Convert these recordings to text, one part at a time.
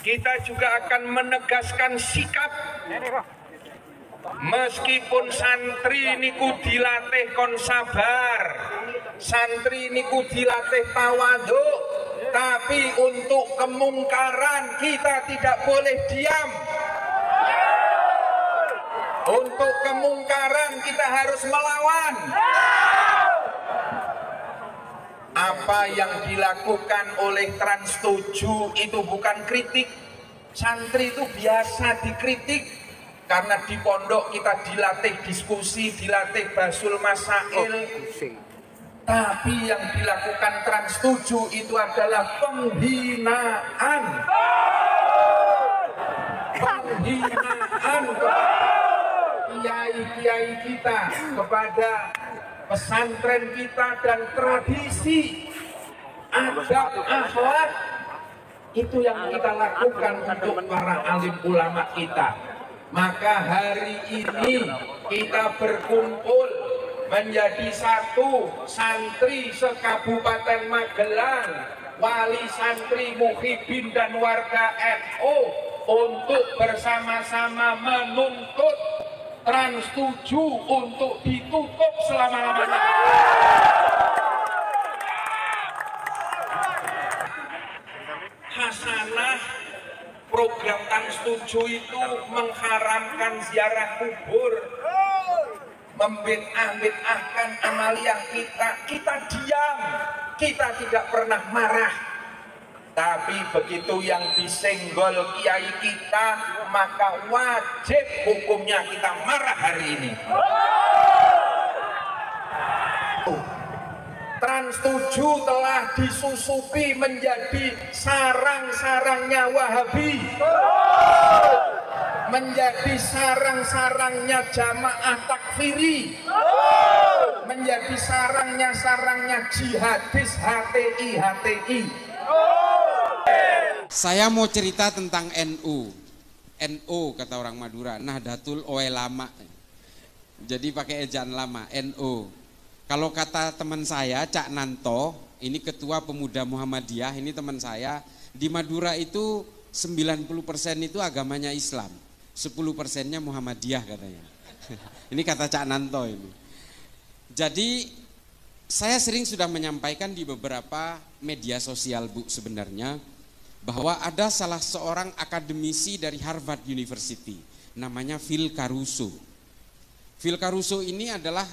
kita juga akan menegaskan sikap. Meskipun santri niku dilatih kon sabar, santri niku dilatih tawadhu, tapi untuk kemungkaran kita tidak boleh diam. Untuk kemungkaran kita harus melawan. Apa yang dilakukan oleh Trans 7 itu bukan kritik. Santri itu biasa dikritik. Karena di pondok kita dilatih diskusi, dilatih basul masail. Tapi yang dilakukan Trans 7 itu adalah penghinaan. Penghinaan kepada kiai-kiai kita, kepada pesantren kita dan tradisi, adab, akhlak. Itu yang kita lakukan untuk para alim ulama kita. Maka hari ini kita berkumpul menjadi satu, santri se-Kabupaten Magelang, wali santri Muhibin dan warga NU, untuk bersama-sama menuntut Trans 7 untuk ditutup selama-lamanya. Hasanah program Trans 7 itu mengharamkan ziarah kubur, membid'ah-bid'ahkan amaliyah kita diam, kita tidak pernah marah. Tapi begitu yang disenggol kiai kita, maka wajib hukumnya kita marah hari ini. Trans 7 telah disusupi menjadi sarang-sarangnya Wahabi, menjadi sarang-sarangnya Jamaah Takfiri, menjadi sarangnya jihadis HTI. Saya mau cerita tentang NU. NU kata orang Madura, Nahdlatul Ulama. Jadi pakai ejaan lama, NU. Kalau kata teman saya, Cak Nanto, ini ketua pemuda Muhammadiyah, ini teman saya, di Madura itu 90% itu agamanya Islam, 10%-nya Muhammadiyah katanya. Ini kata Cak Nanto ini. Jadi saya sering sudah menyampaikan di beberapa media sosial, Bu, sebenarnya, bahwa ada salah seorang akademisi dari Harvard University, namanya Phil Caruso. Phil Caruso ini adalah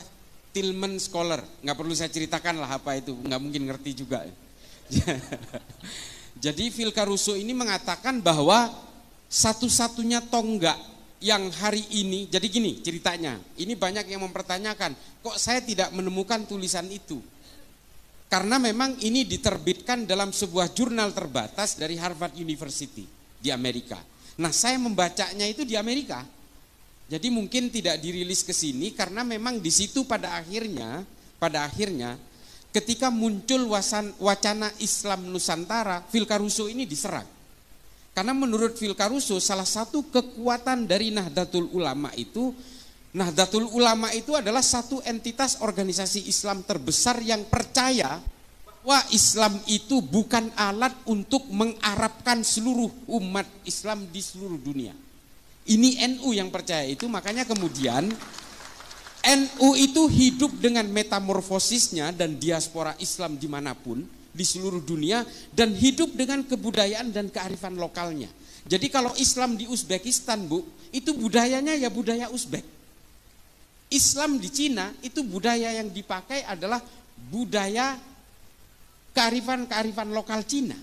Tillman Scholar, nggak perlu saya ceritakan lah apa itu, nggak mungkin ngerti juga. Jadi Phil Caruso ini mengatakan bahwa satu-satunya tonggak yang hari ini, jadi gini ceritanya, ini banyak yang mempertanyakan, kok saya tidak menemukan tulisan itu? Karena memang ini diterbitkan dalam sebuah jurnal terbatas dari Harvard University di Amerika. Nah, saya membacanya itu di Amerika. Jadi mungkin tidak dirilis ke sini karena memang di situ pada akhirnya ketika muncul wacana Islam Nusantara, Phil Caruso ini diserang. Karena menurut Phil Caruso salah satu kekuatan dari Nahdlatul Ulama itu adalah satu entitas organisasi Islam terbesar yang percaya bahwa Islam itu bukan alat untuk mengarabkan seluruh umat Islam di seluruh dunia. Ini NU yang percaya itu, makanya kemudian NU itu hidup dengan metamorfosisnya dan diaspora Islam dimanapun di seluruh dunia, dan hidup dengan kebudayaan dan kearifan lokalnya. Jadi kalau Islam di Uzbekistan, Bu, itu budayanya ya budaya Uzbek. Islam di Cina itu budaya yang dipakai adalah budaya kearifan lokal Cina,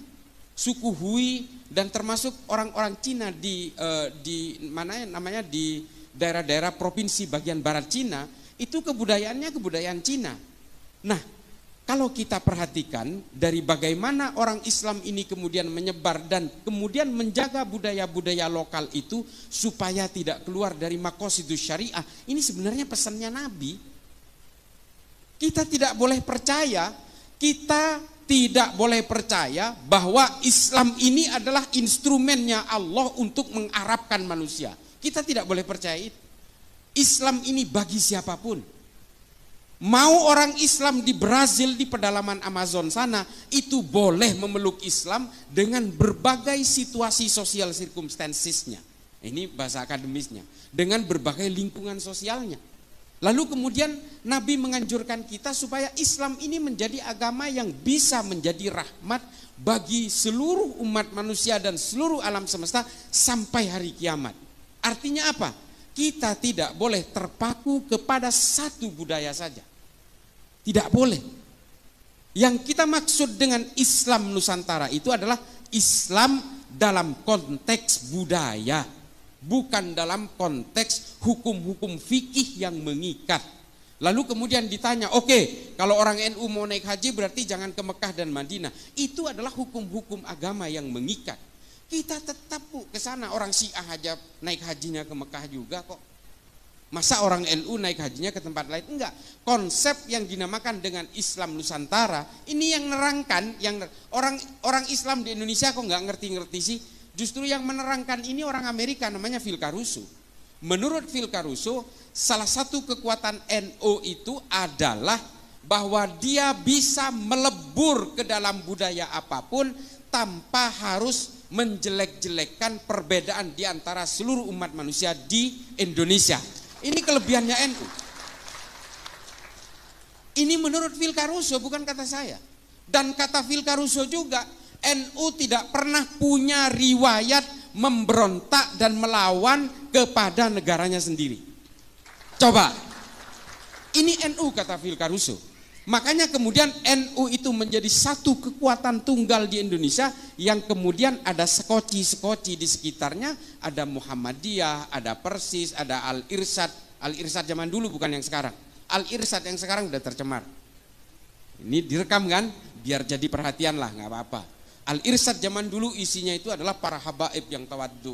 suku Hui, dan termasuk orang-orang Cina di daerah-daerah provinsi bagian barat Cina, itu kebudayaannya kebudayaan Cina. Nah, kalau kita perhatikan dari bagaimana orang Islam ini kemudian menyebar dan kemudian menjaga budaya-budaya lokal itu supaya tidak keluar dari maqasidus syariah, ini sebenarnya pesannya Nabi. Kita tidak boleh percaya bahwa Islam ini adalah instrumennya Allah untuk mengarabkan manusia. Kita tidak boleh percaya itu. Islam ini bagi siapapun. Mau orang Islam di Brazil, di pedalaman Amazon sana, itu boleh memeluk Islam dengan berbagai situasi sosial circumstancesnya. Ini bahasa akademisnya. Dengan berbagai lingkungan sosialnya. Lalu kemudian Nabi menganjurkan kita supaya Islam ini menjadi agama yang bisa menjadi rahmat bagi seluruh umat manusia dan seluruh alam semesta sampai hari kiamat. Artinya apa? Kita tidak boleh terpaku kepada satu budaya saja. Tidak boleh. Yang kita maksud dengan Islam Nusantara itu adalah Islam dalam konteks budaya, bukan dalam konteks hukum-hukum fikih yang mengikat. Lalu kemudian ditanya, oke, kalau orang NU mau naik haji berarti jangan ke Mekah dan Madinah. Itu adalah hukum-hukum agama yang mengikat. Kita tetap ke sana, orang Syiah aja naik hajinya ke Mekah juga kok. Masa orang NU naik hajinya ke tempat lain? Enggak. Konsep yang dinamakan dengan Islam Nusantara ini yang nerangkan, yang orang Islam di Indonesia kok nggak ngerti-ngerti sih. Justru yang menerangkan ini orang Amerika, namanya Phil Caruso. Menurut Phil Caruso, salah satu kekuatan NU itu adalah bahwa dia bisa melebur ke dalam budaya apapun tanpa harus menjelek-jelekkan perbedaan di antara seluruh umat manusia di Indonesia. Ini kelebihannya NU. Ini menurut Phil Caruso, bukan kata saya. Dan kata Phil Caruso juga, NU tidak pernah punya riwayat memberontak dan melawan kepada negaranya sendiri. Coba, ini NU kata Phil Caruso. Makanya kemudian NU itu menjadi satu kekuatan tunggal di Indonesia yang kemudian ada sekoci-sekoci di sekitarnya, ada Muhammadiyah, ada Persis, ada Al-Irsyad. Al-Irsyad zaman dulu bukan yang sekarang. Al-Irsyad yang sekarang udah tercemar. Ini direkam kan? Biar jadi perhatian lah, nggak apa-apa. Al-Irsyad zaman dulu isinya itu adalah para habaib yang tawaddu.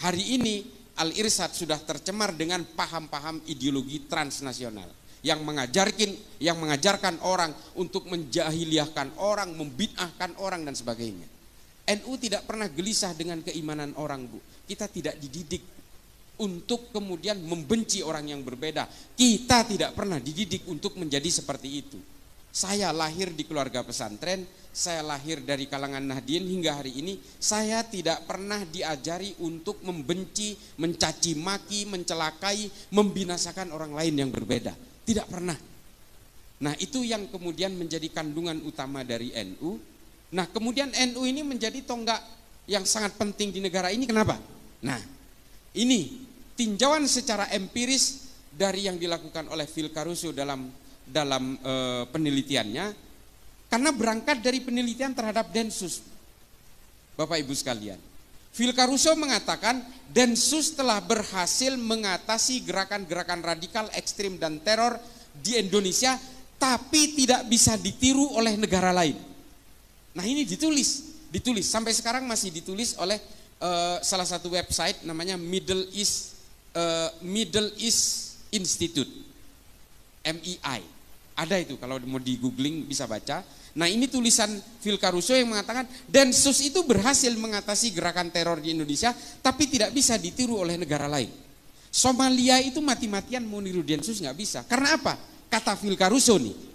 Hari ini Al-Irsyad sudah tercemar dengan paham-paham ideologi transnasional. Yang mengajarkan orang untuk menjahiliahkan orang, membid'ahkan orang dan sebagainya. NU tidak pernah gelisah dengan keimanan orang, Bu. Kita tidak dididik untuk kemudian membenci orang yang berbeda. Kita tidak pernah dididik untuk menjadi seperti itu. Saya lahir di keluarga pesantren, saya lahir dari kalangan Nahdien hingga hari ini, saya tidak pernah diajari untuk membenci, mencaci maki, mencelakai, membinasakan orang lain yang berbeda. Tidak pernah. Nah, itu yang kemudian menjadi kandungan utama dari NU. Nah, kemudian NU ini menjadi tonggak yang sangat penting di negara ini. Kenapa? Nah, ini tinjauan secara empiris dari yang dilakukan oleh Phil Caruso dalam penelitiannya, karena berangkat dari penelitian terhadap Densus. Bapak Ibu sekalian, Phil Caruso mengatakan Densus telah berhasil mengatasi gerakan-gerakan radikal, ekstrim dan teror di Indonesia, tapi tidak bisa ditiru oleh negara lain. Nah, ini ditulis sampai sekarang masih ditulis oleh salah satu website namanya Middle East Institute, MEI. Ada itu, kalau mau di googling bisa baca. Nah, ini tulisan Phil Caruso yang mengatakan Densus itu berhasil mengatasi gerakan teror di Indonesia, tapi tidak bisa ditiru oleh negara lain. Somalia itu mati-matian mau niru Densus nggak bisa. Karena apa? Kata Phil Caruso nih,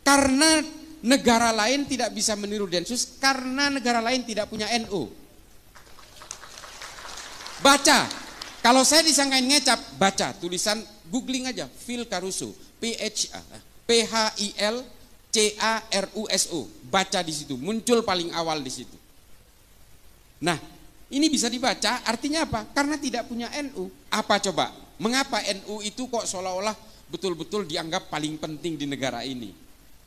karena negara lain tidak bisa meniru Densus karena negara lain tidak punya NU. Baca, kalau saya disangkain ngecap, baca tulisan, googling aja Phil Caruso. PHILCARUSO, baca di situ, muncul paling awal di situ. Nah, ini bisa dibaca, artinya apa? Karena tidak punya NU. Apa coba? Mengapa NU itu kok seolah-olah betul-betul dianggap paling penting di negara ini?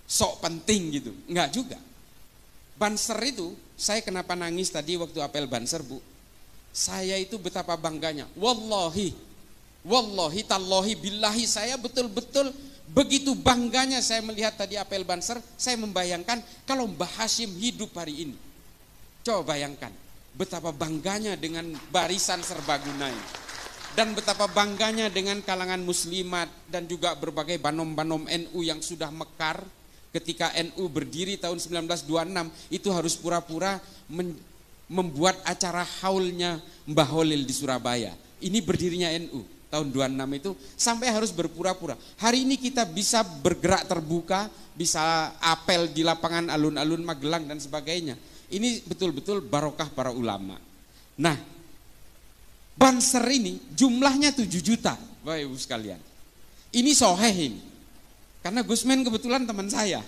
Sok penting gitu? Enggak juga. Banser itu, saya kenapa nangis tadi waktu apel Banser, Bu? Saya itu betapa bangganya. Wallahi tallahi billahi, saya betul-betul begitu bangganya saya melihat tadi apel Banser. Saya membayangkan kalau Mbah Hashim hidup hari ini. Coba bayangkan betapa bangganya dengan barisan serbaguna ini, dan betapa bangganya dengan kalangan muslimat dan juga berbagai banom-banom NU yang sudah mekar. Ketika NU berdiri tahun 1926 itu harus pura-pura membuat acara haulnya Mbah Holil di Surabaya. Ini berdirinya NU. tahun 26 itu sampai harus berpura-pura. Hari ini kita bisa bergerak terbuka, bisa apel di lapangan alun-alun Magelang dan sebagainya. Ini betul-betul barokah para ulama. Nah, Banser ini jumlahnya 7 juta, Bapak Ibu sekalian. Ini soheh ini. Karena Gusmen kebetulan teman saya.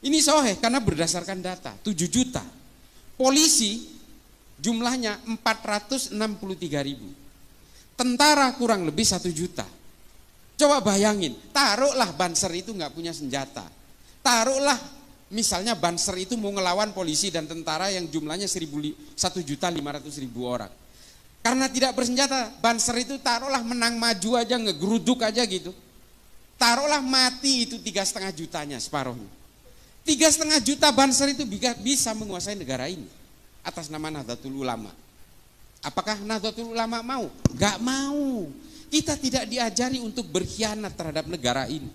Ini soheh karena berdasarkan data, 7 juta. Polisi jumlahnya 463.000. Tentara kurang lebih 1 juta. Coba bayangin, taruhlah Banser itu nggak punya senjata. Taruhlah misalnya Banser itu mau ngelawan polisi dan tentara yang jumlahnya 1.500.000 orang. Karena tidak bersenjata, Banser itu taruhlah menang maju aja, ngegeruduk aja gitu. Taruhlah mati itu 3,5 jutanya, separuhnya. 3,5 juta Banser itu bisa menguasai negara ini atas nama Nahdlatul Ulama. Apakah Nahdlatul Ulama mau? Gak mau. Kita tidak diajari untuk berkhianat terhadap negara ini.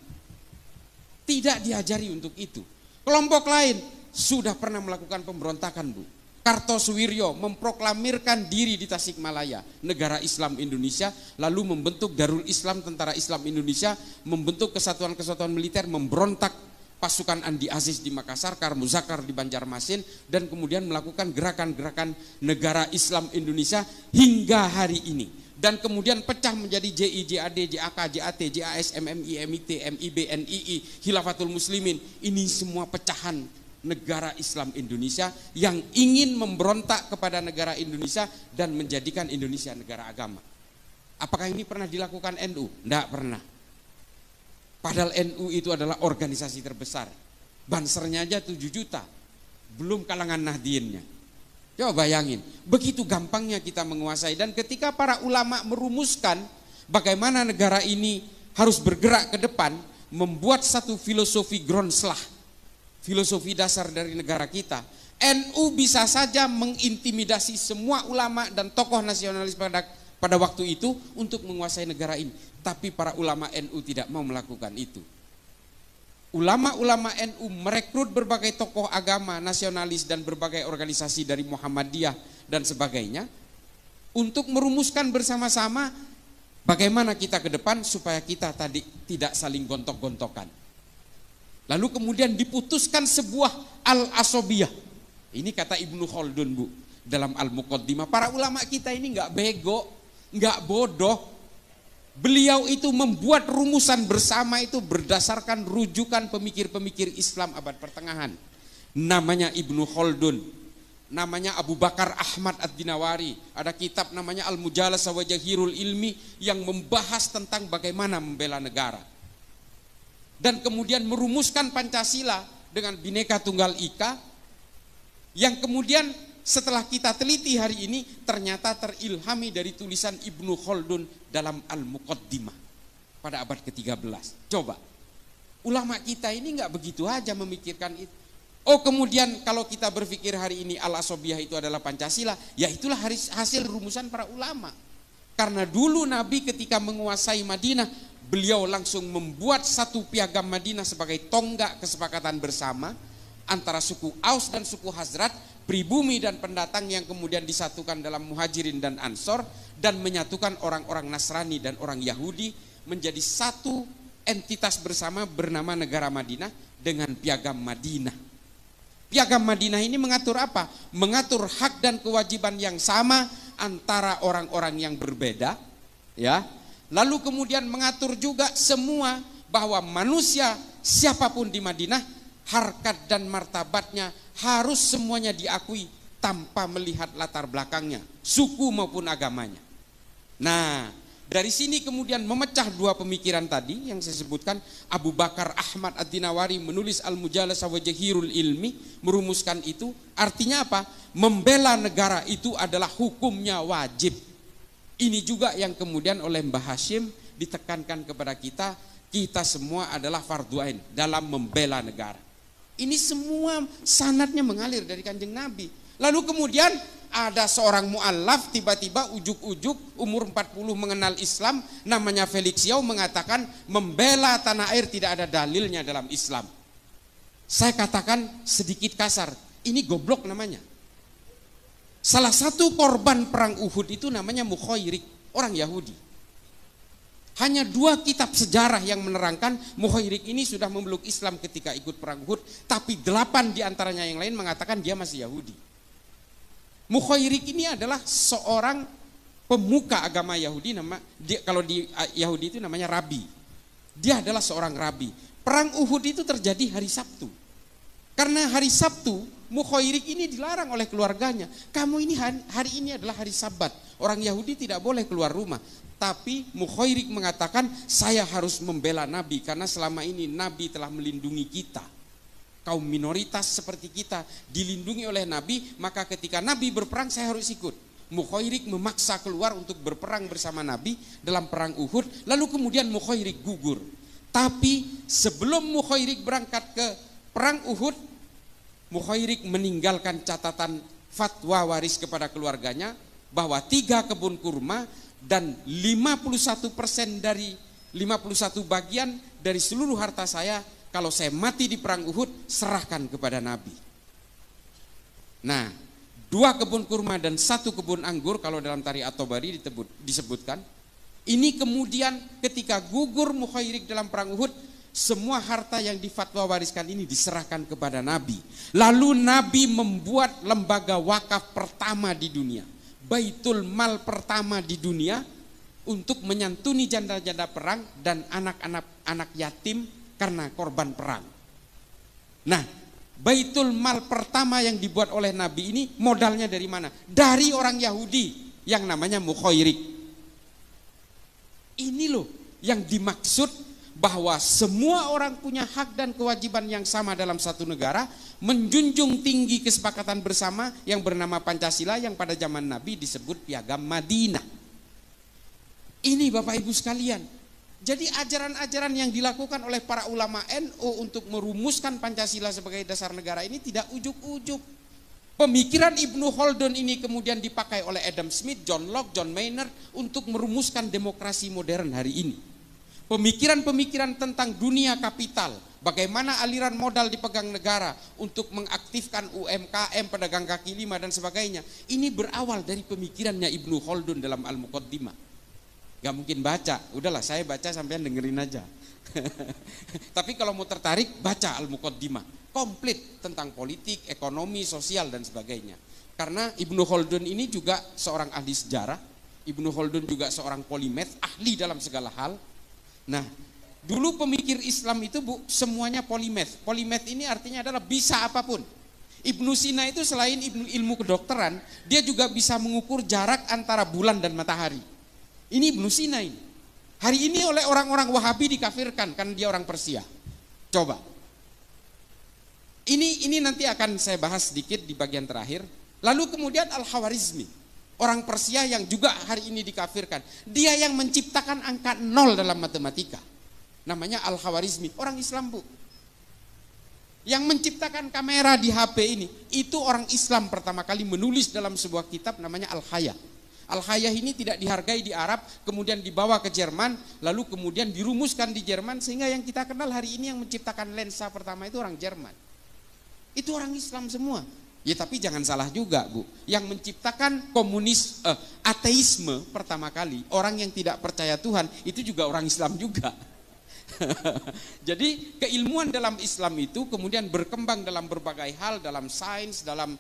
Tidak diajari untuk itu. Kelompok lain sudah pernah melakukan pemberontakan, Bu. Kartosuwiryo memproklamirkan diri di Tasikmalaya, negara Islam Indonesia, lalu membentuk Darul Islam, Tentara Islam Indonesia, membentuk kesatuan-kesatuan militer, memberontak pasukan Andi Aziz di Makassar, Karmuzakar di Banjarmasin, dan kemudian melakukan gerakan-gerakan negara Islam Indonesia hingga hari ini. Dan kemudian pecah menjadi JI, JAD, JAK, JAT, JAS, MMI, MIT, MIB, NII, Khilafatul Muslimin. Ini semua pecahan negara Islam Indonesia yang ingin memberontak kepada negara Indonesia dan menjadikan Indonesia negara agama. Apakah ini pernah dilakukan NU? Tidak pernah. Padahal NU itu adalah organisasi terbesar. Bansernya aja 7 juta. Belum kalangan Nahdliinnya. Coba bayangin, begitu gampangnya kita menguasai. Dan ketika para ulama merumuskan bagaimana negara ini harus bergerak ke depan, membuat satu filosofi Grondslag, filosofi dasar dari negara kita, NU bisa saja mengintimidasi semua ulama dan tokoh nasionalis pada waktu itu untuk menguasai negara ini. Tapi para ulama NU tidak mau melakukan itu. Ulama-ulama NU merekrut berbagai tokoh agama nasionalis dan berbagai organisasi dari Muhammadiyah dan sebagainya untuk merumuskan bersama-sama bagaimana kita ke depan supaya kita tadi tidak saling gontok-gontokan. Lalu kemudian diputuskan sebuah al-asobiyah. Ini kata Ibnu Khaldun, Bu, dalam Al-Muqaddimah. Para ulama kita ini nggak bego, nggak bodoh. Beliau itu membuat rumusan bersama itu berdasarkan rujukan pemikir-pemikir Islam abad pertengahan. Namanya Ibnu Khaldun, namanya Abu Bakar Ahmad Ad-Dinawari. Ada kitab namanya Al-Mujalasa wa Jahirul Ilmi yang membahas tentang bagaimana membela negara. Dan kemudian merumuskan Pancasila dengan Bhinneka Tunggal Ika, yang kemudian setelah kita teliti hari ini ternyata terilhami dari tulisan Ibnu Khaldun dalam Al-Muqaddimah pada abad ke-13. Coba, ulama kita ini nggak begitu aja memikirkan itu. Oh, kemudian kalau kita berpikir hari ini al-asobiyah itu adalah Pancasila, ya itulah hasil rumusan para ulama. Karena dulu Nabi ketika menguasai Madinah, beliau langsung membuat satu piagam Madinah sebagai tonggak kesepakatan bersama antara suku Aus dan suku Hazrat, pribumi dan pendatang yang kemudian disatukan dalam Muhajirin dan Ansor, dan menyatukan orang-orang Nasrani dan orang Yahudi menjadi satu entitas bersama bernama negara Madinah dengan piagam Madinah. Piagam Madinah ini mengatur apa? Mengatur hak dan kewajiban yang sama antara orang-orang yang berbeda, ya. Lalu kemudian mengatur juga semua bahwa manusia siapapun di Madinah, harkat dan martabatnya harus semuanya diakui tanpa melihat latar belakangnya, suku maupun agamanya. Nah, dari sini kemudian memecah dua pemikiran tadi yang saya sebutkan. Abu Bakar Ahmad Ad-Dinawari menulis Al-Mujalasa wa Jahirul Ilmi, merumuskan itu. Artinya apa? Membela negara itu adalah hukumnya wajib. Ini juga yang kemudian oleh Mbah Hashim ditekankan kepada kita, kita semua adalah fardu ain dalam membela negara. Ini semua sanadnya mengalir dari Kanjeng Nabi. Lalu kemudian ada seorang mu'allaf tiba-tiba ujuk-ujuk umur 40 mengenal Islam, namanya Felix Yao, mengatakan membela tanah air tidak ada dalilnya dalam Islam. Saya katakan sedikit kasar, ini goblok namanya. Salah satu korban perang Uhud itu namanya Mukhairik, orang Yahudi. Hanya 2 kitab sejarah yang menerangkan Mukhairik ini sudah memeluk Islam ketika ikut perang Uhud, tapi 8 diantaranya yang lain mengatakan dia masih Yahudi. Mukhairik ini adalah seorang pemuka agama Yahudi, kalau di Yahudi itu namanya rabi. Dia adalah seorang rabi. Perang Uhud itu terjadi hari Sabtu. Karena hari Sabtu, Mukhairik ini dilarang oleh keluarganya. Kamu ini hari ini adalah hari Sabat. Orang Yahudi tidak boleh keluar rumah. Tapi Mukhairik mengatakan, saya harus membela Nabi karena selama ini Nabi telah melindungi kita. Kaum minoritas seperti kita dilindungi oleh Nabi, maka ketika Nabi berperang saya harus ikut. Mukhairik memaksa keluar untuk berperang bersama Nabi dalam perang Uhud, lalu kemudian Mukhairik gugur. Tapi sebelum Mukhairik berangkat ke perang Uhud, Mukhairik meninggalkan catatan fatwa waris kepada keluarganya bahwa 3 kebun kurma dan 51% dari 51 bagian dari seluruh harta saya, kalau saya mati di perang Uhud, serahkan kepada Nabi. Nah, 2 kebun kurma dan 1 kebun anggur kalau dalam Tarikh At-Tabari disebutkan. Ini kemudian ketika gugur Mukhairik dalam perang Uhud, semua harta yang difatwa wariskan ini diserahkan kepada Nabi. Lalu Nabi membuat lembaga wakaf pertama di dunia, Baitul Mal pertama di dunia, untuk menyantuni janda-janda perang dan anak-anak yatim karena korban perang. Nah, Baitul Mal pertama yang dibuat oleh Nabi ini modalnya dari mana? Dari orang Yahudi yang namanya Mukhairik. Ini loh yang dimaksud bahwa semua orang punya hak dan kewajiban yang sama dalam satu negara, menjunjung tinggi kesepakatan bersama yang bernama Pancasila yang pada zaman Nabi disebut Piagam Madinah. Ini Bapak Ibu sekalian. Jadi ajaran-ajaran yang dilakukan oleh para ulama NU untuk merumuskan Pancasila sebagai dasar negara ini tidak ujuk-ujuk. Pemikiran Ibnu Khaldun ini kemudian dipakai oleh Adam Smith, John Locke, John Maynard untuk merumuskan demokrasi modern hari ini. Pemikiran-pemikiran tentang dunia kapital, bagaimana aliran modal dipegang negara untuk mengaktifkan UMKM, pedagang kaki lima dan sebagainya. Ini berawal dari pemikirannya Ibnu Khaldun dalam Al-Muqaddimah. Gak mungkin baca, udahlah saya baca sampean dengerin aja. Tapi kalau mau tertarik, baca Al-Muqaddimah. Komplit tentang politik, ekonomi, sosial dan sebagainya. Karena Ibnu Khaldun ini juga seorang ahli sejarah. Ibnu Khaldun juga seorang polimath, ahli dalam segala hal. Nah, dulu pemikir Islam itu semuanya polimath. Polimath ini artinya adalah bisa apapun. Ibnu Sina itu selain ilmu kedokteran, dia juga bisa mengukur jarak antara bulan dan matahari. Ini Ibnu Sina ini. Hari ini oleh orang-orang Wahabi dikafirkan karena dia orang Persia. Coba. Ini nanti akan saya bahas sedikit di bagian terakhir. Lalu kemudian Al-Khawarizmi. Orang Persia yang juga hari ini dikafirkan. Dia yang menciptakan angka 0 dalam matematika. Namanya Al-Khawarizmi, orang Islam Bu. Yang menciptakan kamera di HP ini, itu orang Islam pertama kali menulis dalam sebuah kitab namanya Al-Khaya. Al-Khaya ini tidak dihargai di Arab, kemudian dibawa ke Jerman, lalu kemudian dirumuskan di Jerman, sehingga yang kita kenal hari ini yang menciptakan lensa pertama itu orang Jerman. Itu orang Islam semua. Ya tapi jangan salah juga Bu, yang menciptakan ateisme pertama kali, orang yang tidak percaya Tuhan, itu juga orang Islam juga. Jadi keilmuan dalam Islam itu kemudian berkembang dalam berbagai hal, dalam sains, dalam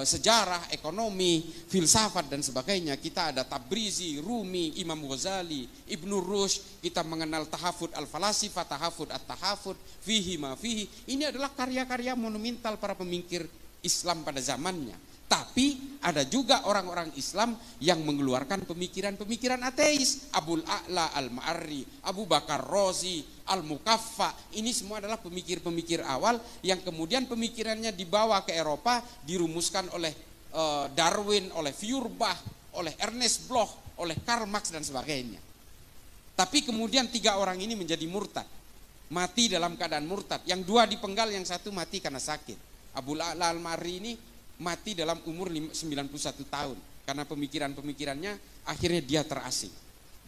sejarah, ekonomi, filsafat dan sebagainya. Kita ada Tabrizi, Rumi, Imam Ghazali, Ibnu Rushd, kita mengenal tahafud al-falasifah, tahafud at-tahafud, fihi ma fihi. Ini adalah karya-karya monumental para pemikir Islam pada zamannya. Tapi ada juga orang-orang Islam yang mengeluarkan pemikiran-pemikiran ateis. Abul A'la Al-Ma'arri, Abu Bakar Razi, Al-Mukaffa. Ini semua adalah pemikir-pemikir awal yang kemudian pemikirannya dibawa ke Eropa, dirumuskan oleh Darwin, oleh Feuerbach, oleh Ernest Bloch, oleh Karl Marx dan sebagainya. Tapi kemudian 3 orang ini menjadi murtad. Mati dalam keadaan murtad. Yang 2 dipenggal, yang 1 mati karena sakit. Abul A'la Al-Ma'arri ini mati dalam umur 91 tahun karena pemikiran-pemikirannya akhirnya dia terasing.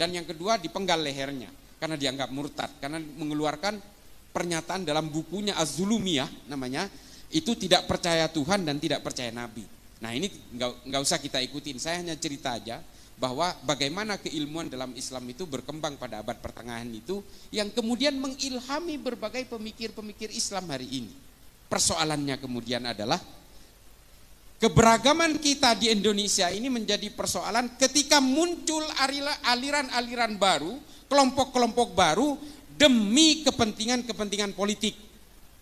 Dan yang kedua dipenggal lehernya karena dianggap murtad, karena mengeluarkan pernyataan dalam bukunya Az-Zulumiyah namanya, itu tidak percaya Tuhan dan tidak percaya Nabi. Nah ini nggak usah kita ikutin, saya hanya cerita aja bahwa bagaimana keilmuan dalam Islam itu berkembang pada abad pertengahan itu yang kemudian mengilhami berbagai pemikir-pemikir Islam hari ini. Persoalannya kemudian adalah keberagaman kita di Indonesia ini menjadi persoalan ketika muncul aliran-aliran baru, kelompok-kelompok baru demi kepentingan-kepentingan politik.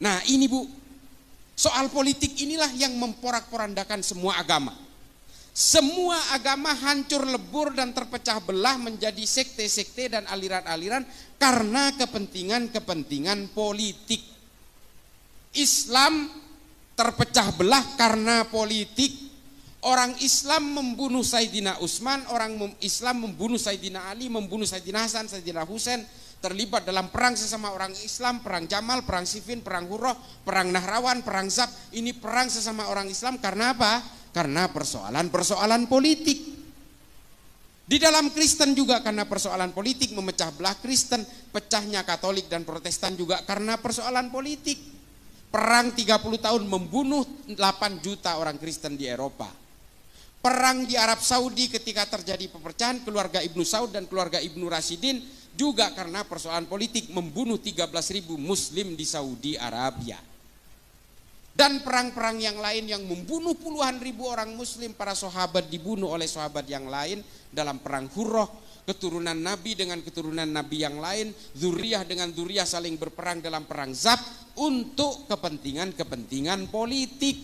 Nah ini Bu, soal politik inilah yang memporak-porandakan semua agama. Semua agama hancur lebur dan terpecah belah menjadi sekte-sekte dan aliran-aliran karena kepentingan-kepentingan politik. Islam terpecah belah karena politik. Orang Islam membunuh Sayyidina Utsman, orang Islam membunuh Sayyidina Ali, membunuh Sayyidina Hasan, Sayyidina Husain, terlibat dalam perang sesama orang Islam, perang Jamal, perang Siffin, perang Hurrah, perang Nahrawan, perang Zab. Ini perang sesama orang Islam karena apa? Karena persoalan-persoalan politik. Di dalam Kristen juga karena persoalan politik memecah belah Kristen, pecahnya Katolik dan Protestan juga karena persoalan politik. Perang 30 tahun membunuh 8 juta orang Kristen di Eropa. Perang di Arab Saudi ketika terjadi pepecahan keluarga Ibnu Saud dan keluarga Ibnu Rashidin juga karena persoalan politik membunuh 13.000 Muslim di Saudi Arabia. Dan perang-perang yang lain yang membunuh puluhan ribu orang Muslim, para sahabat dibunuh oleh sahabat yang lain dalam perang Hurrah, keturunan Nabi dengan keturunan Nabi yang lain, zuriyah dengan zuriyah saling berperang dalam perang Zab untuk kepentingan-kepentingan politik.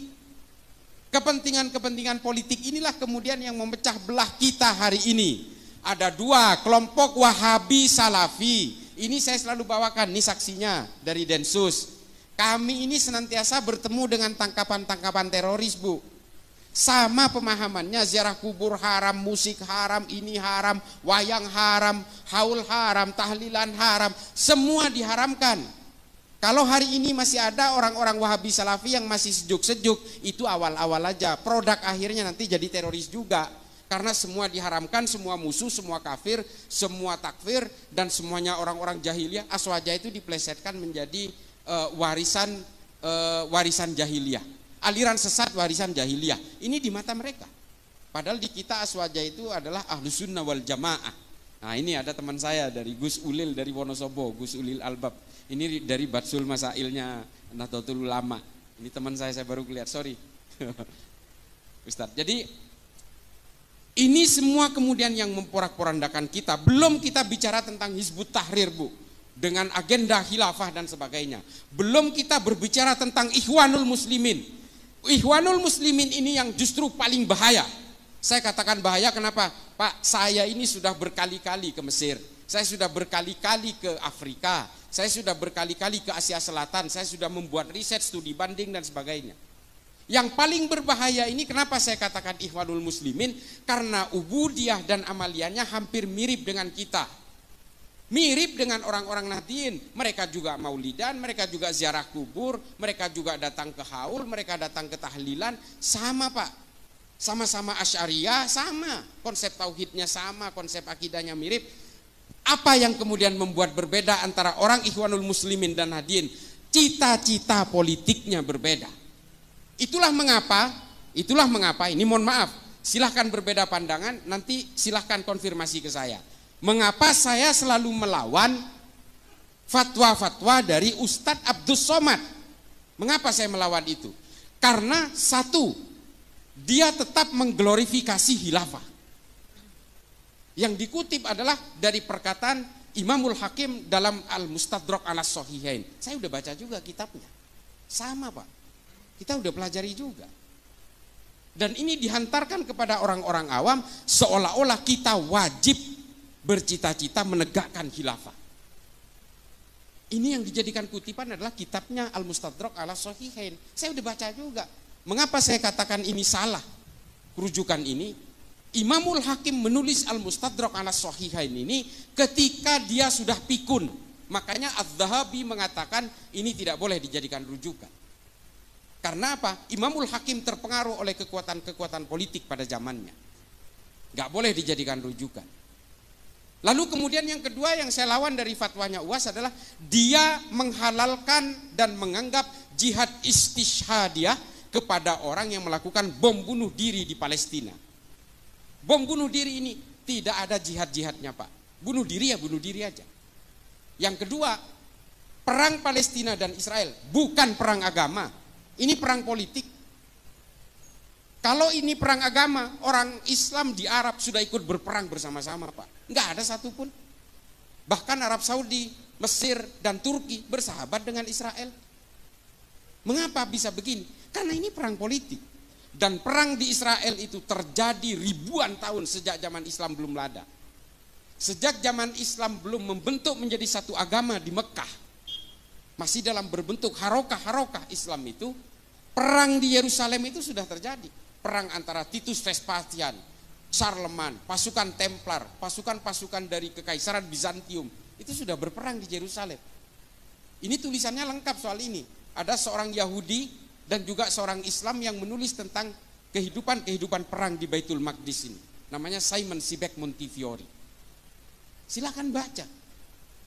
Kepentingan-kepentingan politik inilah kemudian yang memecah belah kita hari ini. Ada dua kelompok Wahabi Salafi. Ini saya selalu bawakan, ini saksinya dari Densus. Kami ini senantiasa bertemu dengan tangkapan-tangkapan teroris Bu. Sama pemahamannya, ziarah kubur haram, musik haram, ini haram, wayang haram, haul haram, tahlilan haram, semua diharamkan. Kalau hari ini masih ada orang-orang Wahabi Salafi yang masih sejuk-sejuk, itu awal-awal aja. Produk akhirnya nanti jadi teroris juga. Karena semua diharamkan, semua musuh, semua kafir, semua takfir, dan semuanya orang-orang jahiliyah. Aswaja itu diplesetkan menjadi warisan jahiliyah, aliran sesat warisan jahiliyah. Ini di mata mereka. Padahal di kita Aswaja itu adalah Ahlus Sunnah wal Jamaah. Nah ini ada teman saya dari Gus Ulil dari Wonosobo, Gus Ulil Albab. Ini dari Batsul Masailnya Nahdlatul Ulama. Ini teman saya baru lihat, sorry Ustadz. Jadi ini semua kemudian yang memporak-porandakan kita. Belum kita bicara tentang Hizbut Tahrir Bu, dengan agenda khilafah dan sebagainya. Belum kita berbicara tentang Ikhwanul Muslimin. Ikhwanul Muslimin ini yang justru paling bahaya. Saya katakan bahaya kenapa? Pak, saya ini sudah berkali-kali ke Mesir. Saya sudah berkali-kali ke Afrika. Saya sudah berkali-kali ke Asia Selatan. Saya sudah membuat riset, studi banding dan sebagainya. Yang paling berbahaya ini kenapa saya katakan Ikhwanul Muslimin? Karena ubudiyah dan amaliannya hampir mirip dengan kita. Mirip dengan orang-orang Nahdien, mereka juga maulidan, mereka juga ziarah kubur, mereka juga datang ke haul, mereka datang ke tahlilan, sama Pak. Sama-sama Asy'ariyah, sama, konsep tauhidnya sama, konsep akidahnya mirip. Apa yang kemudian membuat berbeda antara orang Ikhwanul Muslimin dan Nahdien? Cita-cita politiknya berbeda. Itulah mengapa, ini mohon maaf, silahkan berbeda pandangan, nanti silahkan konfirmasi ke saya. Mengapa saya selalu melawan fatwa-fatwa dari Ustadz Abdus Somad? Mengapa saya melawan itu? Karena satu, dia tetap mengglorifikasi khilafah. Yang dikutip adalah dari perkataan Imamul Hakim dalam Al-Mustadrak ala Sahihain. Saya udah baca juga kitabnya. Sama Pak, kita udah pelajari juga. Dan ini dihantarkan kepada orang-orang awam seolah-olah kita wajib bercita-cita menegakkan khilafah. Ini yang dijadikan kutipan adalah kitabnya Al-Mustadrak ala Sahihain. Saya udah baca juga. Mengapa saya katakan ini salah? Rujukan ini, Imamul Hakim menulis Al-Mustadrak ala Sahihain ini ketika dia sudah pikun. Makanya Az-Zahabi mengatakan ini tidak boleh dijadikan rujukan. Karena apa? Imamul Hakim terpengaruh oleh kekuatan-kekuatan politik pada zamannya. Gak boleh dijadikan rujukan. Lalu kemudian yang kedua yang saya lawan dari fatwanya UAS adalah dia menghalalkan dan menganggap jihad istishhadiyah kepada orang yang melakukan bom bunuh diri di Palestina. Bom bunuh diri ini tidak ada jihad-jihadnya Pak. Bunuh diri ya bunuh diri aja. Yang kedua, perang Palestina dan Israel bukan perang agama. Ini perang politik. Kalau ini perang agama, orang Islam di Arab sudah ikut berperang bersama-sama Pak. Nggak ada satupun. Bahkan Arab Saudi, Mesir, dan Turki bersahabat dengan Israel. Mengapa bisa begini? Karena ini perang politik. Dan perang di Israel itu terjadi ribuan tahun sejak zaman Islam belum ada. Sejak zaman Islam belum membentuk menjadi satu agama di Mekah, masih dalam berbentuk harokah-harokah Islam itu, perang di Yerusalem itu sudah terjadi. Perang antara Titus Vespasian, Charlemagne, pasukan Templar, pasukan-pasukan dari Kekaisaran Bizantium, itu sudah berperang di Yerusalem. Ini tulisannya lengkap soal ini. Ada seorang Yahudi dan juga seorang Islam yang menulis tentang kehidupan perang di Baitul Maqdis ini. Namanya Simon Sibek Montefiore. Silakan baca.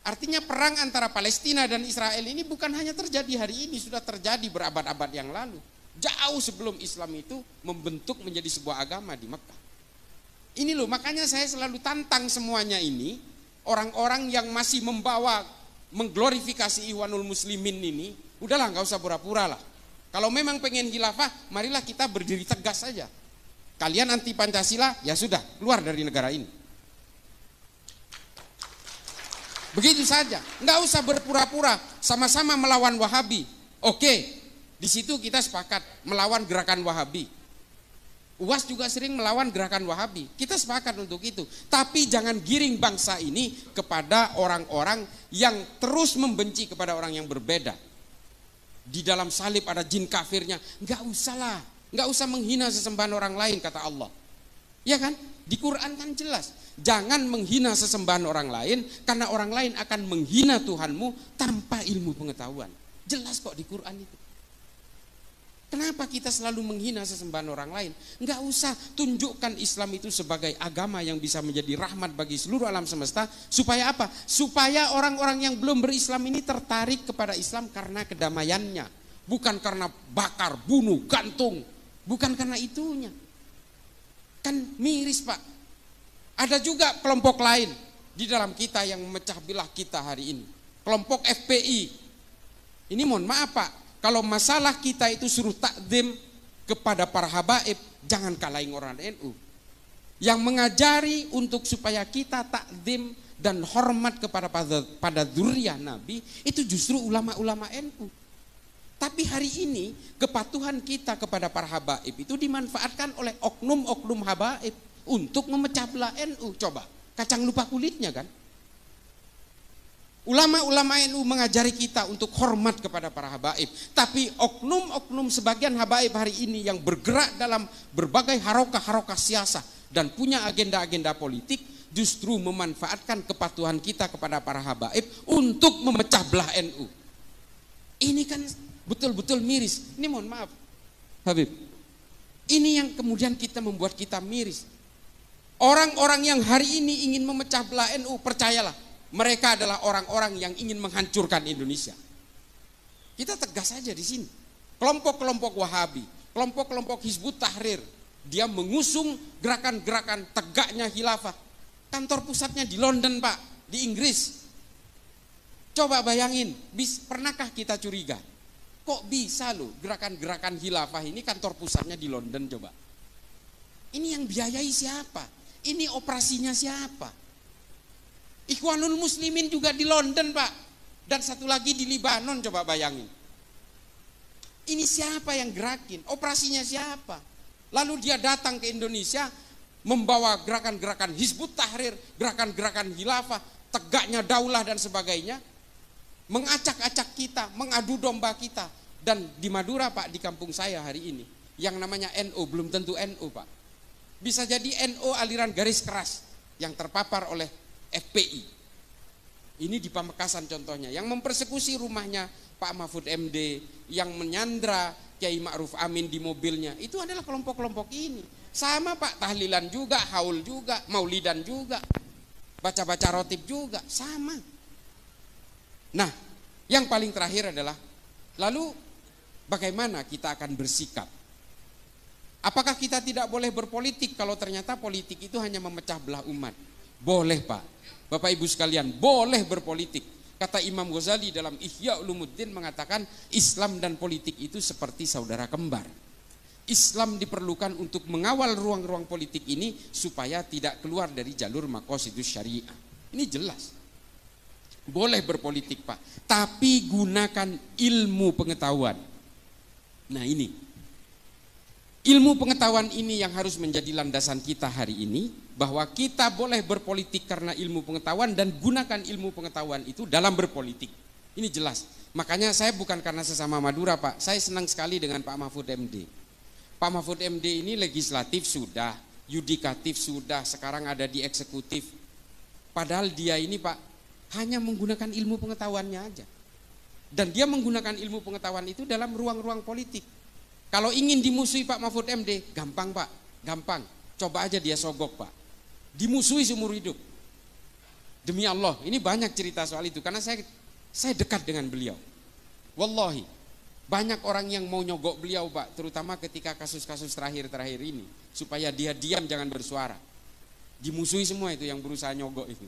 Artinya perang antara Palestina dan Israel ini bukan hanya terjadi hari ini, sudah terjadi berabad-abad yang lalu. Jauh sebelum Islam itu membentuk menjadi sebuah agama di Mekah. Ini loh, makanya saya selalu tantang semuanya ini. Orang-orang yang masih mengglorifikasi Ikhwanul Muslimin ini, udahlah nggak usah pura-pura lah. Kalau memang pengen khilafah, marilah kita berdiri tegas saja. Kalian anti Pancasila, ya sudah, keluar dari negara ini. Begitu saja, nggak usah berpura-pura, sama-sama melawan Wahabi. Oke, di situ kita sepakat melawan gerakan Wahabi. UAS juga sering melawan gerakan Wahabi. Kita sepakat untuk itu. Tapi jangan giring bangsa ini kepada orang-orang yang terus membenci kepada orang yang berbeda. Di dalam salib ada jin kafirnya. Nggak usah lah, nggak usah menghina sesembahan orang lain, kata Allah. Ya kan? Di Quran kan jelas. Jangan menghina sesembahan orang lain, karena orang lain akan menghina Tuhanmu tanpa ilmu pengetahuan. Jelas kok di Quran itu. Kenapa kita selalu menghina sesembahan orang lain? Nggak usah, tunjukkan Islam itu sebagai agama yang bisa menjadi rahmat bagi seluruh alam semesta. Supaya apa? Supaya orang-orang yang belum berislam ini tertarik kepada Islam karena kedamaiannya. Bukan karena bakar, bunuh, gantung. Bukan karena itunya. Kan miris Pak. Ada juga kelompok lain di dalam kita yang memecah belah kita hari ini. Kelompok FPI. Ini mohon maaf Pak. Kalau masalah kita itu suruh takdim kepada para habaib, jangan kalahin orang NU. Yang mengajari untuk supaya kita takdim dan hormat pada dzurriyyah Nabi, itu justru ulama-ulama NU. Tapi hari ini kepatuhan kita kepada para habaib itu dimanfaatkan oleh oknum-oknum habaib untuk memecah belah NU. Coba, kacang lupa kulitnya kan? Ulama-ulama NU mengajari kita untuk hormat kepada para habaib. Tapi oknum-oknum sebagian habaib hari ini yang bergerak dalam berbagai harokah-harokah siasah dan punya agenda-agenda politik, justru memanfaatkan kepatuhan kita kepada para habaib untuk memecah belah NU. Ini kan betul-betul miris. Ini mohon maaf Habib, ini yang kemudian membuat kita miris. Orang-orang yang hari ini ingin memecah belah NU, percayalah, mereka adalah orang-orang yang ingin menghancurkan Indonesia. Kita tegas saja di sini. Kelompok-kelompok Wahabi, kelompok-kelompok Hizbut Tahrir, dia mengusung gerakan-gerakan tegaknya khilafah. Kantor pusatnya di London Pak, di Inggris. Coba bayangin, pernahkah kita curiga? Kok bisa loh gerakan-gerakan khilafah ini kantor pusatnya di London coba? Ini yang biayai siapa? Ini operasinya siapa? Ikhwanul Muslimin juga di London Pak. Dan satu lagi di Libanon, coba bayangin. Ini siapa yang gerakin? Operasinya siapa? Lalu dia datang ke Indonesia membawa gerakan-gerakan Hizbut Tahrir, gerakan-gerakan khilafah, tegaknya daulah dan sebagainya, mengacak-acak kita, mengadu domba kita. Dan di Madura Pak, di kampung saya hari ini, yang namanya NU, belum tentu NU Pak. Bisa jadi NU aliran garis keras yang terpapar oleh FPI. Ini di Pamekasan contohnya, yang mempersekusi rumahnya Pak Mahfud MD, yang menyandra Kiai Ma'ruf Amin di mobilnya, itu adalah kelompok-kelompok ini. Sama Pak, tahlilan juga, haul juga, maulidan juga, baca-baca rotib juga, sama. Nah, yang paling terakhir adalah, lalu bagaimana kita akan bersikap? Apakah kita tidak boleh berpolitik kalau ternyata politik itu hanya memecah belah umat? Boleh Pak. Bapak Ibu sekalian, boleh berpolitik. Kata Imam Ghazali dalam Ihya Ulumuddin mengatakan Islam dan politik itu seperti saudara kembar. Islam diperlukan untuk mengawal ruang-ruang politik ini supaya tidak keluar dari jalur maqasidus syariah. Ini jelas. Boleh berpolitik Pak, tapi gunakan ilmu pengetahuan. Nah ini. Ilmu pengetahuan ini yang harus menjadi landasan kita hari ini, bahwa kita boleh berpolitik karena ilmu pengetahuan dan gunakan ilmu pengetahuan itu dalam berpolitik. Ini jelas. Makanya saya bukan karena sesama Madura Pak, saya senang sekali dengan Pak Mahfud MD. Pak Mahfud MD ini legislatif sudah, yudikatif sudah, sekarang ada di eksekutif. Padahal dia ini Pak hanya menggunakan ilmu pengetahuannya aja. Dan dia menggunakan ilmu pengetahuan itu dalam ruang-ruang politik. Kalau ingin dimusuhi Pak Mahfud MD, gampang Pak, gampang. Coba aja dia sogok Pak. Dimusuhi seumur hidup. Demi Allah, ini banyak cerita soal itu karena saya dekat dengan beliau. Wallahi, banyak orang yang mau nyogok beliau Pak, terutama ketika kasus-kasus terakhir-terakhir ini, supaya dia diam jangan bersuara. Dimusuhi semua itu yang berusaha nyogok itu.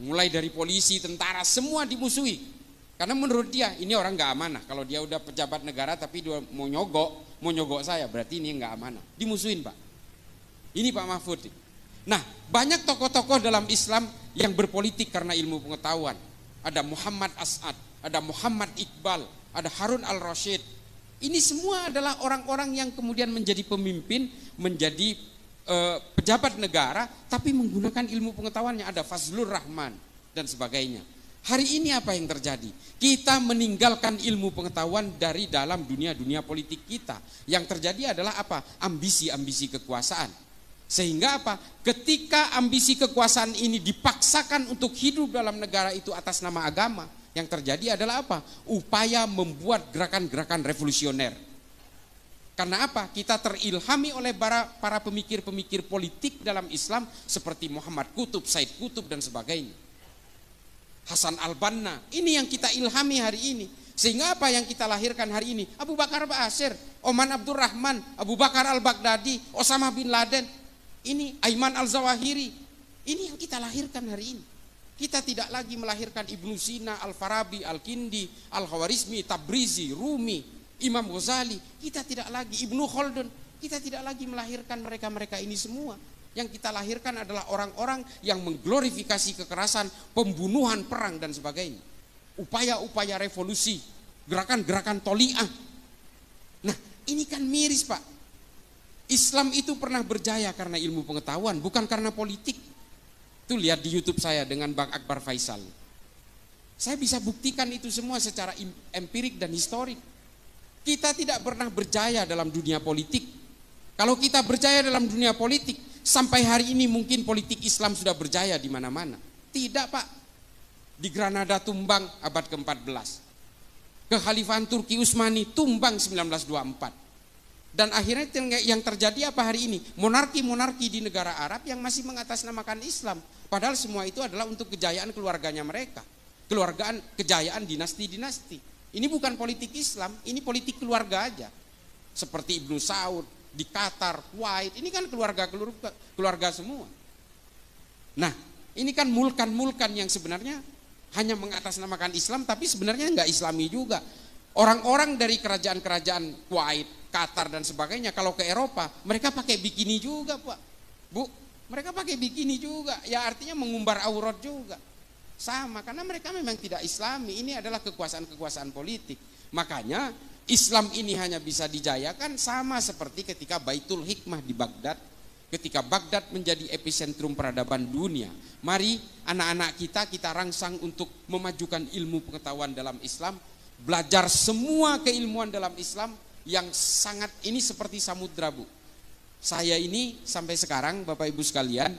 Mulai dari polisi, tentara, semua dimusuhi. Karena menurut dia ini orang nggak amanah. Kalau dia udah pejabat negara tapi dia mau nyogok saya, berarti ini nggak amanah. Dimusuhin Pak. Ini Pak Mahfud. Nah, banyak tokoh-tokoh dalam Islam yang berpolitik karena ilmu pengetahuan. Ada Muhammad As'ad, ada Muhammad Iqbal, ada Harun al-Rashid. Ini semua adalah orang-orang yang kemudian menjadi pemimpin, menjadi pejabat negara, tapi menggunakan ilmu pengetahuannya. Ada Fazlur Rahman dan sebagainya. Hari ini apa yang terjadi? Kita meninggalkan ilmu pengetahuan dari dalam dunia politik kita. Yang terjadi adalah apa? Ambisi-ambisi kekuasaan. Sehingga apa? Ketika ambisi kekuasaan ini dipaksakan untuk hidup dalam negara itu atas nama agama, yang terjadi adalah apa? Upaya membuat gerakan-gerakan revolusioner. Karena apa? Kita terilhami oleh para pemikir-pemikir politik dalam Islam seperti Muhammad Qutb, Said Qutb dan sebagainya. Hasan al-Banna, ini yang kita ilhami hari ini. Sehingga apa yang kita lahirkan hari ini? Abu Bakar Ba'asyir, Oman Abdurrahman, Abu Bakar al-Baghdadi, Osama bin Laden, ini Aiman al-Zawahiri. Ini yang kita lahirkan hari ini. Kita tidak lagi melahirkan Ibnu Sina, Al-Farabi, Al-Kindi, Al-Khawarizmi, Tabrizi, Rumi, Imam Ghazali. Kita tidak lagi Ibnu Khaldun. Kita tidak lagi melahirkan mereka-mereka ini semua. Yang kita lahirkan adalah orang-orang yang mengglorifikasi kekerasan, pembunuhan, perang dan sebagainya. Upaya-upaya revolusi, gerakan-gerakan toli'ah. Nah, ini kan miris Pak. Islam itu pernah berjaya karena ilmu pengetahuan, bukan karena politik. Itu lihat di YouTube saya dengan Bang Akbar Faisal. Saya bisa buktikan itu semua secara empirik dan historik. Kita tidak pernah berjaya dalam dunia politik. Kalau kita berjaya dalam dunia politik, sampai hari ini mungkin politik Islam sudah berjaya di mana-mana. Tidak Pak. Di Granada tumbang abad ke-14. Kekhalifahan Turki Utsmani tumbang 1924. Dan akhirnya yang terjadi apa hari ini? Monarki-monarki di negara Arab yang masih mengatasnamakan Islam. Padahal semua itu adalah untuk kejayaan keluarganya mereka. Kejayaan dinasti-dinasti. Ini bukan politik Islam, ini politik keluarga aja. Seperti Ibnu Saud di Qatar, Kuwait, ini kan keluarga semua. Nah, ini kan mulkan-mulkan yang sebenarnya hanya mengatasnamakan Islam, tapi sebenarnya nggak Islami juga. Orang-orang dari kerajaan-kerajaan Kuwait, Qatar dan sebagainya, kalau ke Eropa, mereka pakai bikini juga, Pak. Bu, mereka pakai bikini juga, ya artinya mengumbar aurat juga. Sama, karena mereka memang tidak Islami, ini adalah kekuasaan-kekuasaan politik. Makanya Islam ini hanya bisa dijayakan sama seperti ketika Baitul Hikmah di Baghdad, ketika Baghdad menjadi epicentrum peradaban dunia. Mari anak-anak kita rangsang untuk memajukan ilmu pengetahuan dalam Islam, belajar semua keilmuan dalam Islam yang sangat ini seperti samudra, Bu. Saya ini sampai sekarang Bapak Ibu sekalian,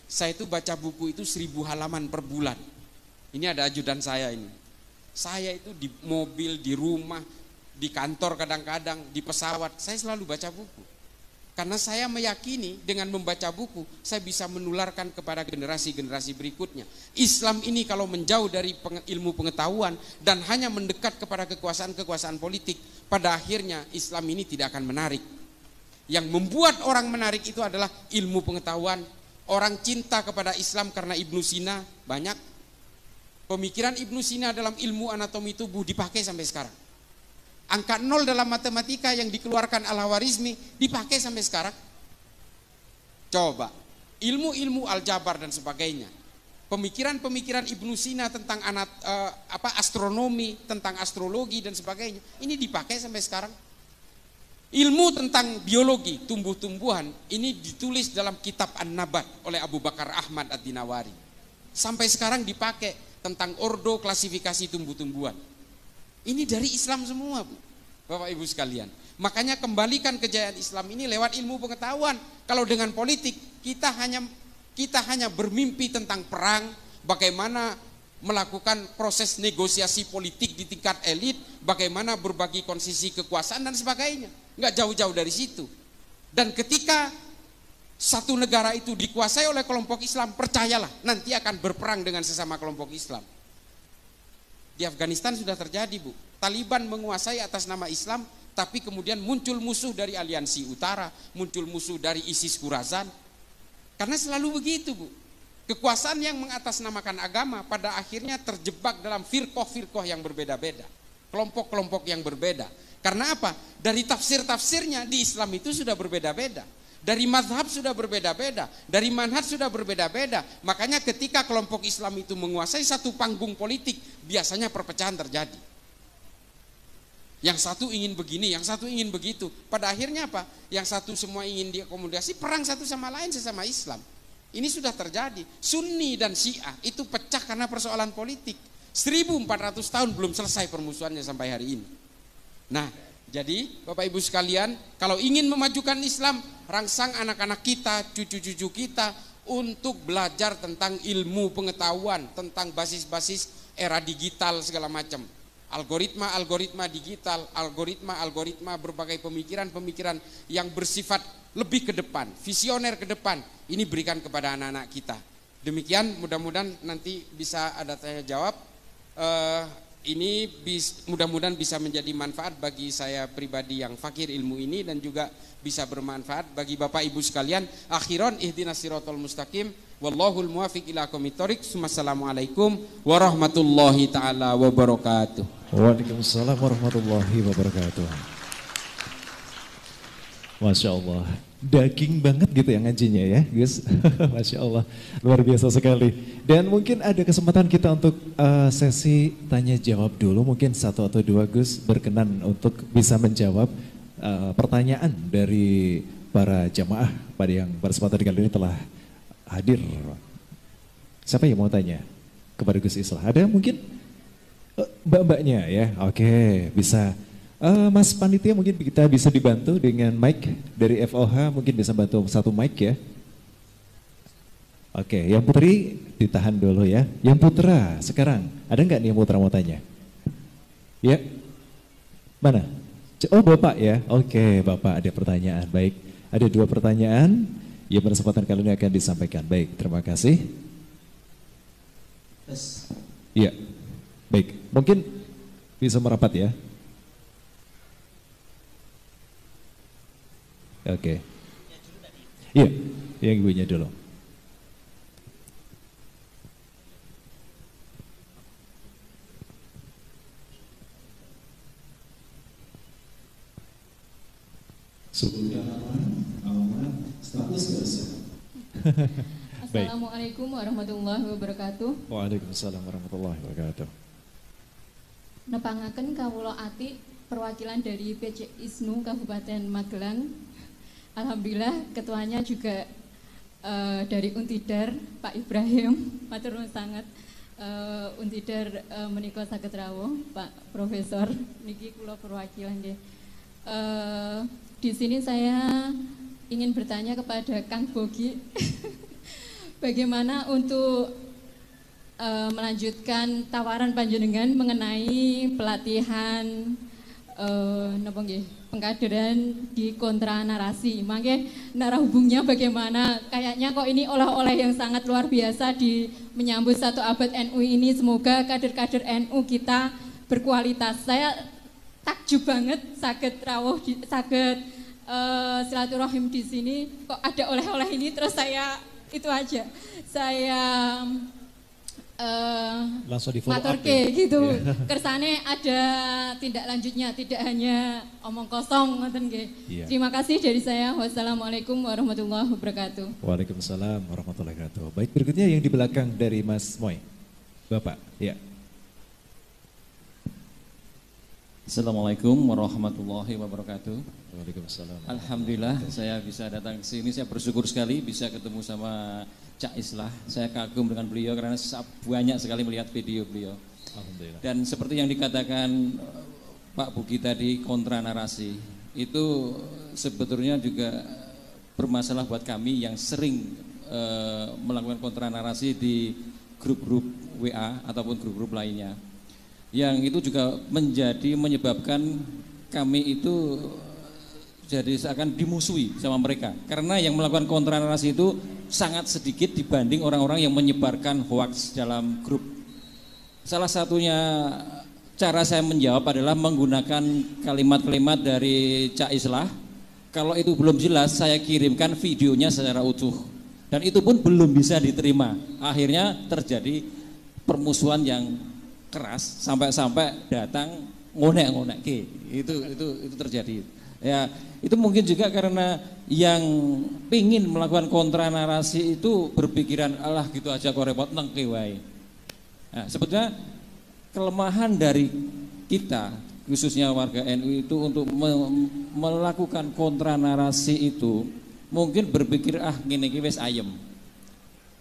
saya itu baca buku itu 1000 halaman per bulan. Ini ada ajudan saya ini. Saya itu di mobil, di rumah, di kantor kadang-kadang, di pesawat, saya selalu baca buku. Karena saya meyakini dengan membaca buku, saya bisa menularkan kepada generasi-generasi berikutnya. Islam ini kalau menjauh dari ilmu pengetahuan dan hanya mendekat kepada kekuasaan-kekuasaan politik, pada akhirnya Islam ini tidak akan menarik. Yang membuat orang menarik itu adalah ilmu pengetahuan. Orang cinta kepada Islam karena Ibnu Sina banyak. Pemikiran Ibnu Sina dalam ilmu anatomi tubuh dipakai sampai sekarang. Angka 0 dalam matematika yang dikeluarkan Al-Khwarizmi dipakai sampai sekarang. Coba, ilmu-ilmu aljabar dan sebagainya. Pemikiran-pemikiran Ibnu Sina tentang astronomi, tentang astrologi dan sebagainya, ini dipakai sampai sekarang. Ilmu tentang biologi, tumbuh-tumbuhan, ini ditulis dalam kitab An-Nabat oleh Abu Bakar Ahmad Ad-Dinawari. Sampai sekarang dipakai tentang ordo klasifikasi tumbuh-tumbuhan. Ini dari Islam semua, Bu, Bapak Ibu sekalian. Makanya kembalikan kejayaan Islam ini lewat ilmu pengetahuan. Kalau dengan politik kita hanya bermimpi tentang perang, bagaimana melakukan proses negosiasi politik di tingkat elit, bagaimana berbagi konsesi kekuasaan dan sebagainya. Enggak jauh-jauh dari situ. Dan ketika satu negara itu dikuasai oleh kelompok Islam, percayalah nanti akan berperang dengan sesama kelompok Islam. Di Afghanistan sudah terjadi, Bu. Taliban menguasai atas nama Islam, tapi kemudian muncul musuh dari Aliansi Utara, muncul musuh dari ISIS Khorasan. Karena selalu begitu, Bu. Kekuasaan yang mengatasnamakan agama pada akhirnya terjebak dalam firqoh-firqoh yang berbeda-beda, kelompok-kelompok yang berbeda. Karena apa? Dari tafsir-tafsirnya di Islam itu sudah berbeda-beda. Dari mazhab sudah berbeda-beda, dari manhaj sudah berbeda-beda. Makanya ketika kelompok Islam itu menguasai satu panggung politik, biasanya perpecahan terjadi. Yang satu ingin begini, yang satu ingin begitu. Pada akhirnya apa? Yang satu semua ingin diakomodasi, perang satu sama lain sesama Islam. Ini sudah terjadi. Sunni dan Syiah itu pecah karena persoalan politik. 1400 tahun belum selesai permusuhannya sampai hari ini. Nah, jadi Bapak Ibu sekalian, kalau ingin memajukan Islam, rangsang anak-anak kita, cucu-cucu kita untuk belajar tentang ilmu pengetahuan, tentang basis-basis era digital segala macam. Algoritma digital, algoritma berbagai pemikiran-pemikiran yang bersifat lebih ke depan, visioner ke depan. Ini berikan kepada anak-anak kita. Demikian, mudah-mudahan nanti bisa ada tanya jawab. Ini mudah-mudahan bisa menjadi manfaat bagi saya pribadi yang fakir ilmu ini dan juga bisa bermanfaat bagi Bapak Ibu sekalian. Akhiran ihdinas siratal mustaqim wallahul muwaffiq ila aqwamit thoriq. Wassalamualaikum warahmatullahi taala wabarakatuh. Waalaikumsalam warahmatullahi wabarakatuh. Masya Allah, daging banget gitu ya ngajinya ya guys. Masya Allah, luar biasa sekali. Dan mungkin ada kesempatan kita untuk sesi tanya jawab dulu. Mungkin satu atau dua Gus berkenan untuk bisa menjawab pertanyaan dari para jamaah pada yang berkesempatan kali ini telah hadir. Siapa yang mau tanya kepada Gus Islah? Ada mungkin mbak-mbaknya ya? Oke, bisa. Mas Panitia mungkin kita bisa dibantu dengan mic dari FOH, mungkin bisa bantu satu mic ya. Oke, yang putri ditahan dulu ya. Yang putra sekarang, ada nggak nih yang putra mau tanya? Ya, mana? Oh Bapak ya, oke Bapak ada pertanyaan, baik. Ada dua pertanyaan yang berkesempatan kali ini akan disampaikan. Baik, terima kasih. Iya, baik. Mungkin bisa merapat ya. Oke. Iya, yang ibunya dulu. Sebutkan nama, status gak usah. Assalamualaikum warahmatullahi wabarakatuh. Waalaikumsalam warahmatullahi wabarakatuh. Nepangaken kawula ati perwakilan dari PC ISNU Kabupaten Magelang. Alhamdulillah ketuanya juga dari Untidar Pak Ibrahim, matur nuwun sanget. Untidar menika saged rawuh Pak Profesor niki kula perwakilan nggih. Di sini saya ingin bertanya kepada Kang Bogi bagaimana untuk melanjutkan tawaran panjenengan mengenai pelatihan napa nggih pengkaderan di kontra narasi. Makanya narah hubungnya bagaimana? Kayaknya kok ini oleh-oleh yang sangat luar biasa di menyambut 1 abad NU ini. Semoga kader-kader NU kita berkualitas. Saya takjub banget sakit rawuh, sakit silaturahim di sini. Kok ada oleh-oleh ini? Terus saya itu aja. Saya langsung di follow up ya? Gitu. Yeah. Kersane ada tindak lanjutnya, tidak hanya omong kosong ngoten nggih. Yeah. Terima kasih dari saya. Wassalamualaikum warahmatullahi wabarakatuh. Waalaikumsalam warahmatullahi wabarakatuh. Baik, berikutnya yang di belakang dari Mas Moy. Bapak, ya. Assalamualaikum warahmatullahi wabarakatuh. Waalaikumsalam. Alhamdulillah saya bisa datang ke sini. Saya bersyukur sekali bisa ketemu sama Cak Islah. Saya kagum dengan beliau karena banyak sekali melihat video beliau. Alhamdulillah. Dan seperti yang dikatakan Pak Buki tadi, kontra narasi itu sebetulnya juga bermasalah buat kami yang sering melakukan kontra narasi di grup-grup WA ataupun grup-grup lainnya. Yang itu juga menyebabkan kami itu jadi seakan dimusuhi sama mereka. Karena yang melakukan kontra narasi itu sangat sedikit dibanding orang-orang yang menyebarkan hoaks dalam grup. Salah satunya cara saya menjawab adalah menggunakan kalimat-kalimat dari Cak Islah. Kalau itu belum jelas, saya kirimkan videonya secara utuh. Dan itu pun belum bisa diterima. Akhirnya terjadi permusuhan yang keras sampai datang ngonek-ngonek. Itu terjadi. Ya, itu mungkin juga karena yang pingin melakukan kontra narasi itu berpikiran alah gitu aja kok repot nengke wae. Nah, sebetulnya kelemahan dari kita khususnya warga NU itu untuk melakukan kontra narasi itu mungkin berpikir ngene iki wis ayem.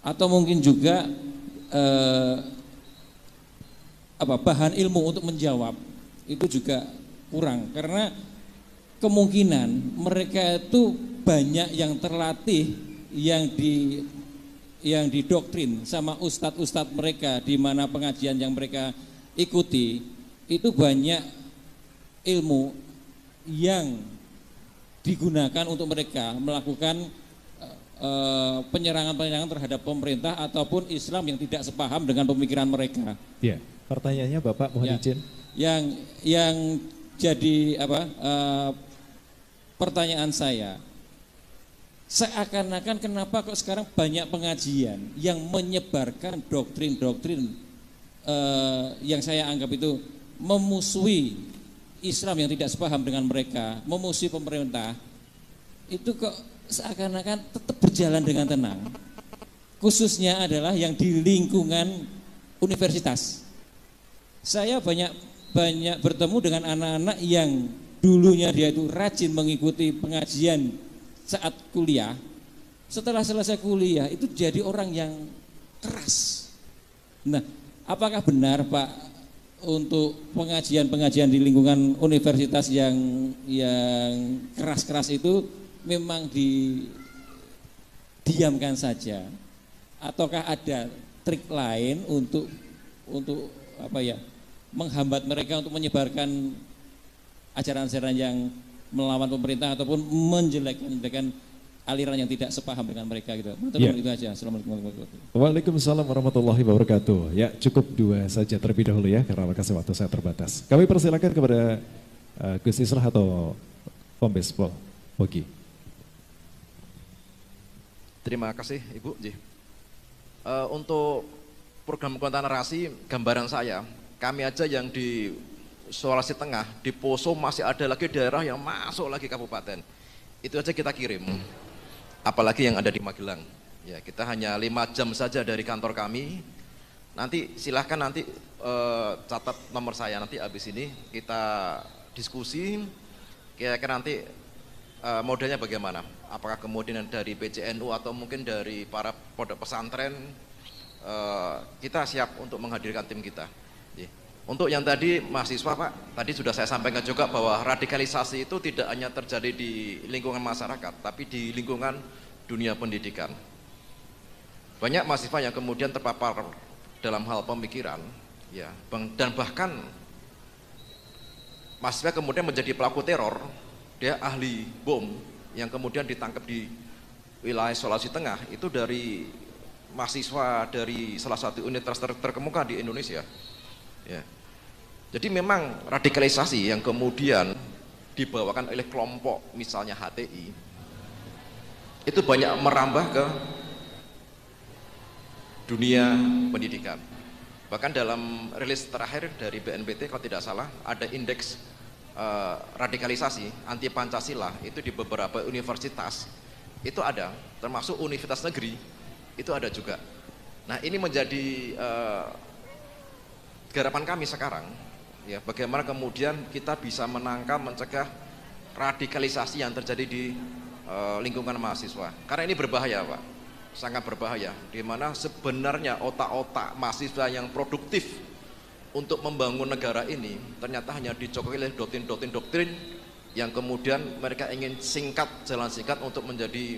Atau mungkin juga bahan ilmu untuk menjawab itu juga kurang karena kemungkinan mereka itu banyak yang terlatih yang didoktrin sama ustadz-ustadz mereka di mana pengajian yang mereka ikuti itu banyak ilmu yang digunakan untuk mereka melakukan penyerangan-penyerangan terhadap pemerintah ataupun Islam yang tidak sepaham dengan pemikiran mereka. Ya. Pertanyaannya Bapak mohon izin. Yang jadi pertanyaan saya, seakan-akan kenapa kok sekarang banyak pengajian yang menyebarkan doktrin-doktrin yang saya anggap itu memusuhi Islam yang tidak sepaham dengan mereka, memusuhi pemerintah, itu kok seakan-akan tetap berjalan dengan tenang. Khususnya adalah yang di lingkungan universitas. Saya banyak bertemu dengan anak-anak yang dulunya dia itu rajin mengikuti pengajian saat kuliah. Setelah selesai kuliah itu jadi orang yang keras. Nah, apakah benar Pak untuk pengajian-pengajian di lingkungan universitas yang keras-keras itu memang didiamkan saja? Ataukah ada trik lain untuk menghambat mereka untuk menyebarkan ajaran-ajaran yang melawan pemerintah ataupun menjelek-jelekan aliran yang tidak sepaham dengan mereka gitu. Ya. Itu aja. Assalamualaikum warahmatullahi wabarakatuh. Waalaikumsalam warahmatullahi wabarakatuh. Ya, cukup 2 saja terlebih dahulu ya karena waktu saya terbatas. Kami persilakan kepada Gus Islah atau Kombes Pol Bogi. Terima kasih Ibu. Untuk program kontra narasi, gambaran saya, kami aja yang di Sulawesi Tengah, di Poso masih ada lagi daerah yang masuk lagi kabupaten. Itu aja kita kirim. Apalagi yang ada di Magelang. Ya, kita hanya 5 jam saja dari kantor kami. Nanti silahkan catat nomor saya nanti habis ini kita diskusi. Kira-kira nanti modelnya bagaimana? Apakah kemudian dari PCNU atau mungkin dari para pondok pesantren, kita siap untuk menghadirkan tim kita. Untuk yang tadi mahasiswa Pak, tadi sudah saya sampaikan juga bahwa radikalisasi itu tidak hanya terjadi di lingkungan masyarakat, tapi di lingkungan dunia pendidikan. Banyak mahasiswa yang kemudian terpapar dalam hal pemikiran, dan bahkan mahasiswa kemudian menjadi pelaku teror dia ahli bom yang kemudian ditangkap di wilayah Sulawesi Tengah itu dari mahasiswa dari salah satu universitas terkemuka di Indonesia. Ya. Jadi memang radikalisasi yang kemudian dibawakan oleh kelompok misalnya HTI itu banyak merambah ke dunia pendidikan. Bahkan dalam rilis terakhir dari BNPT kalau tidak salah ada indeks radikalisasi anti Pancasila itu di beberapa universitas itu ada, termasuk universitas negeri itu ada juga. Nah ini menjadi garapan kami sekarang, ya bagaimana kemudian kita bisa menangkal, mencegah radikalisasi yang terjadi di lingkungan mahasiswa. Karena ini berbahaya Pak, sangat berbahaya, di mana sebenarnya otak-otak mahasiswa yang produktif untuk membangun negara ini ternyata hanya dicokoli oleh doktrin-doktrin yang kemudian mereka ingin jalan singkat untuk menjadi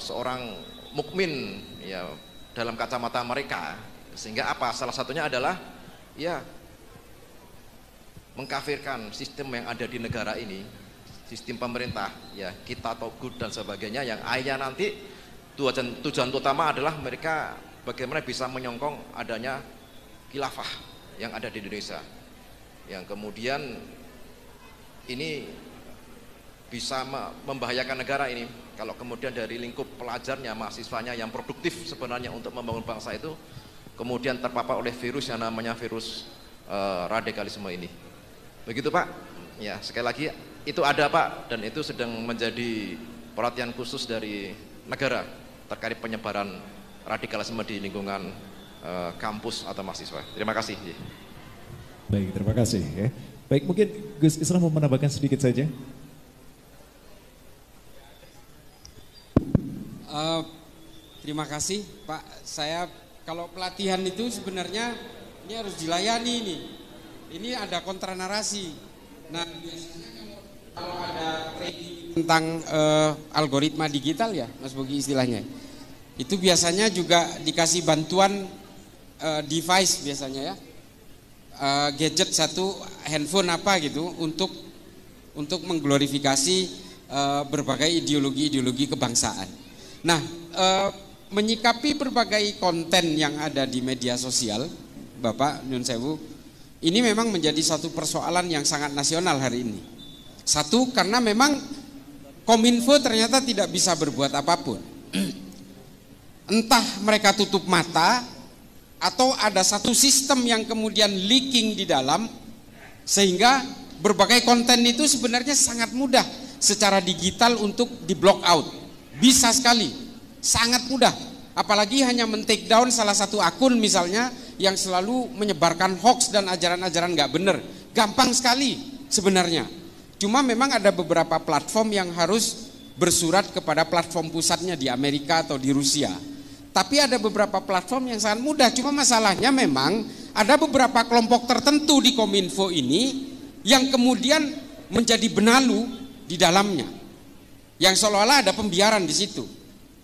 seorang mukmin ya dalam kacamata mereka. Sehingga apa? Salah satunya adalah ya mengkafirkan sistem yang ada di negara ini, sistem pemerintah ya, kita togut dan sebagainya, yang akhirnya nanti tujuan utama adalah mereka bagaimana bisa menyongkong adanya khilafah yang ada di Indonesia, yang kemudian ini bisa membahayakan negara ini kalau kemudian dari lingkup pelajarnya, mahasiswanya yang produktif sebenarnya untuk membangun bangsa itu kemudian terpapar oleh virus yang namanya virus radikalisme ini. Begitu Pak. Ya sekali lagi itu ada Pak, dan itu sedang menjadi perhatian khusus dari negara terkait penyebaran radikalisme di lingkungan kampus atau mahasiswa. Terima kasih. Baik, terima kasih ya. Baik, mungkin Gus Islam mau menambahkan sedikit saja. Terima kasih Pak. Saya kalau pelatihan itu sebenarnya ini harus dilayani nih. Ini ada kontranarasi. Nah biasanya kalau ada training tentang algoritma digital ya Mas Bogi istilahnya, itu biasanya juga dikasih bantuan device biasanya ya, gadget satu, handphone apa gitu untuk mengglorifikasi berbagai ideologi kebangsaan. Nah menyikapi berbagai konten yang ada di media sosial Bapak Nyun Sewu, ini memang menjadi satu persoalan yang sangat nasional hari ini. Satu, karena memang Kominfo ternyata tidak bisa berbuat apapun. Entah mereka tutup mata atau ada satu sistem yang kemudian leaking di dalam, sehingga berbagai konten itu sebenarnya sangat mudah secara digital untuk di block out. Bisa sekali, sangat mudah. Apalagi hanya men-take down salah satu akun misalnya yang selalu menyebarkan hoax dan ajaran-ajaran nggak benar. Gampang sekali sebenarnya. Cuma memang ada beberapa platform yang harus bersurat kepada platform pusatnya di Amerika atau di Rusia. Tapi ada beberapa platform yang sangat mudah. Cuma masalahnya memang ada beberapa kelompok tertentu di Kominfo ini yang kemudian menjadi benalu di dalamnya, yang seolah-olah ada pembiaran di situ.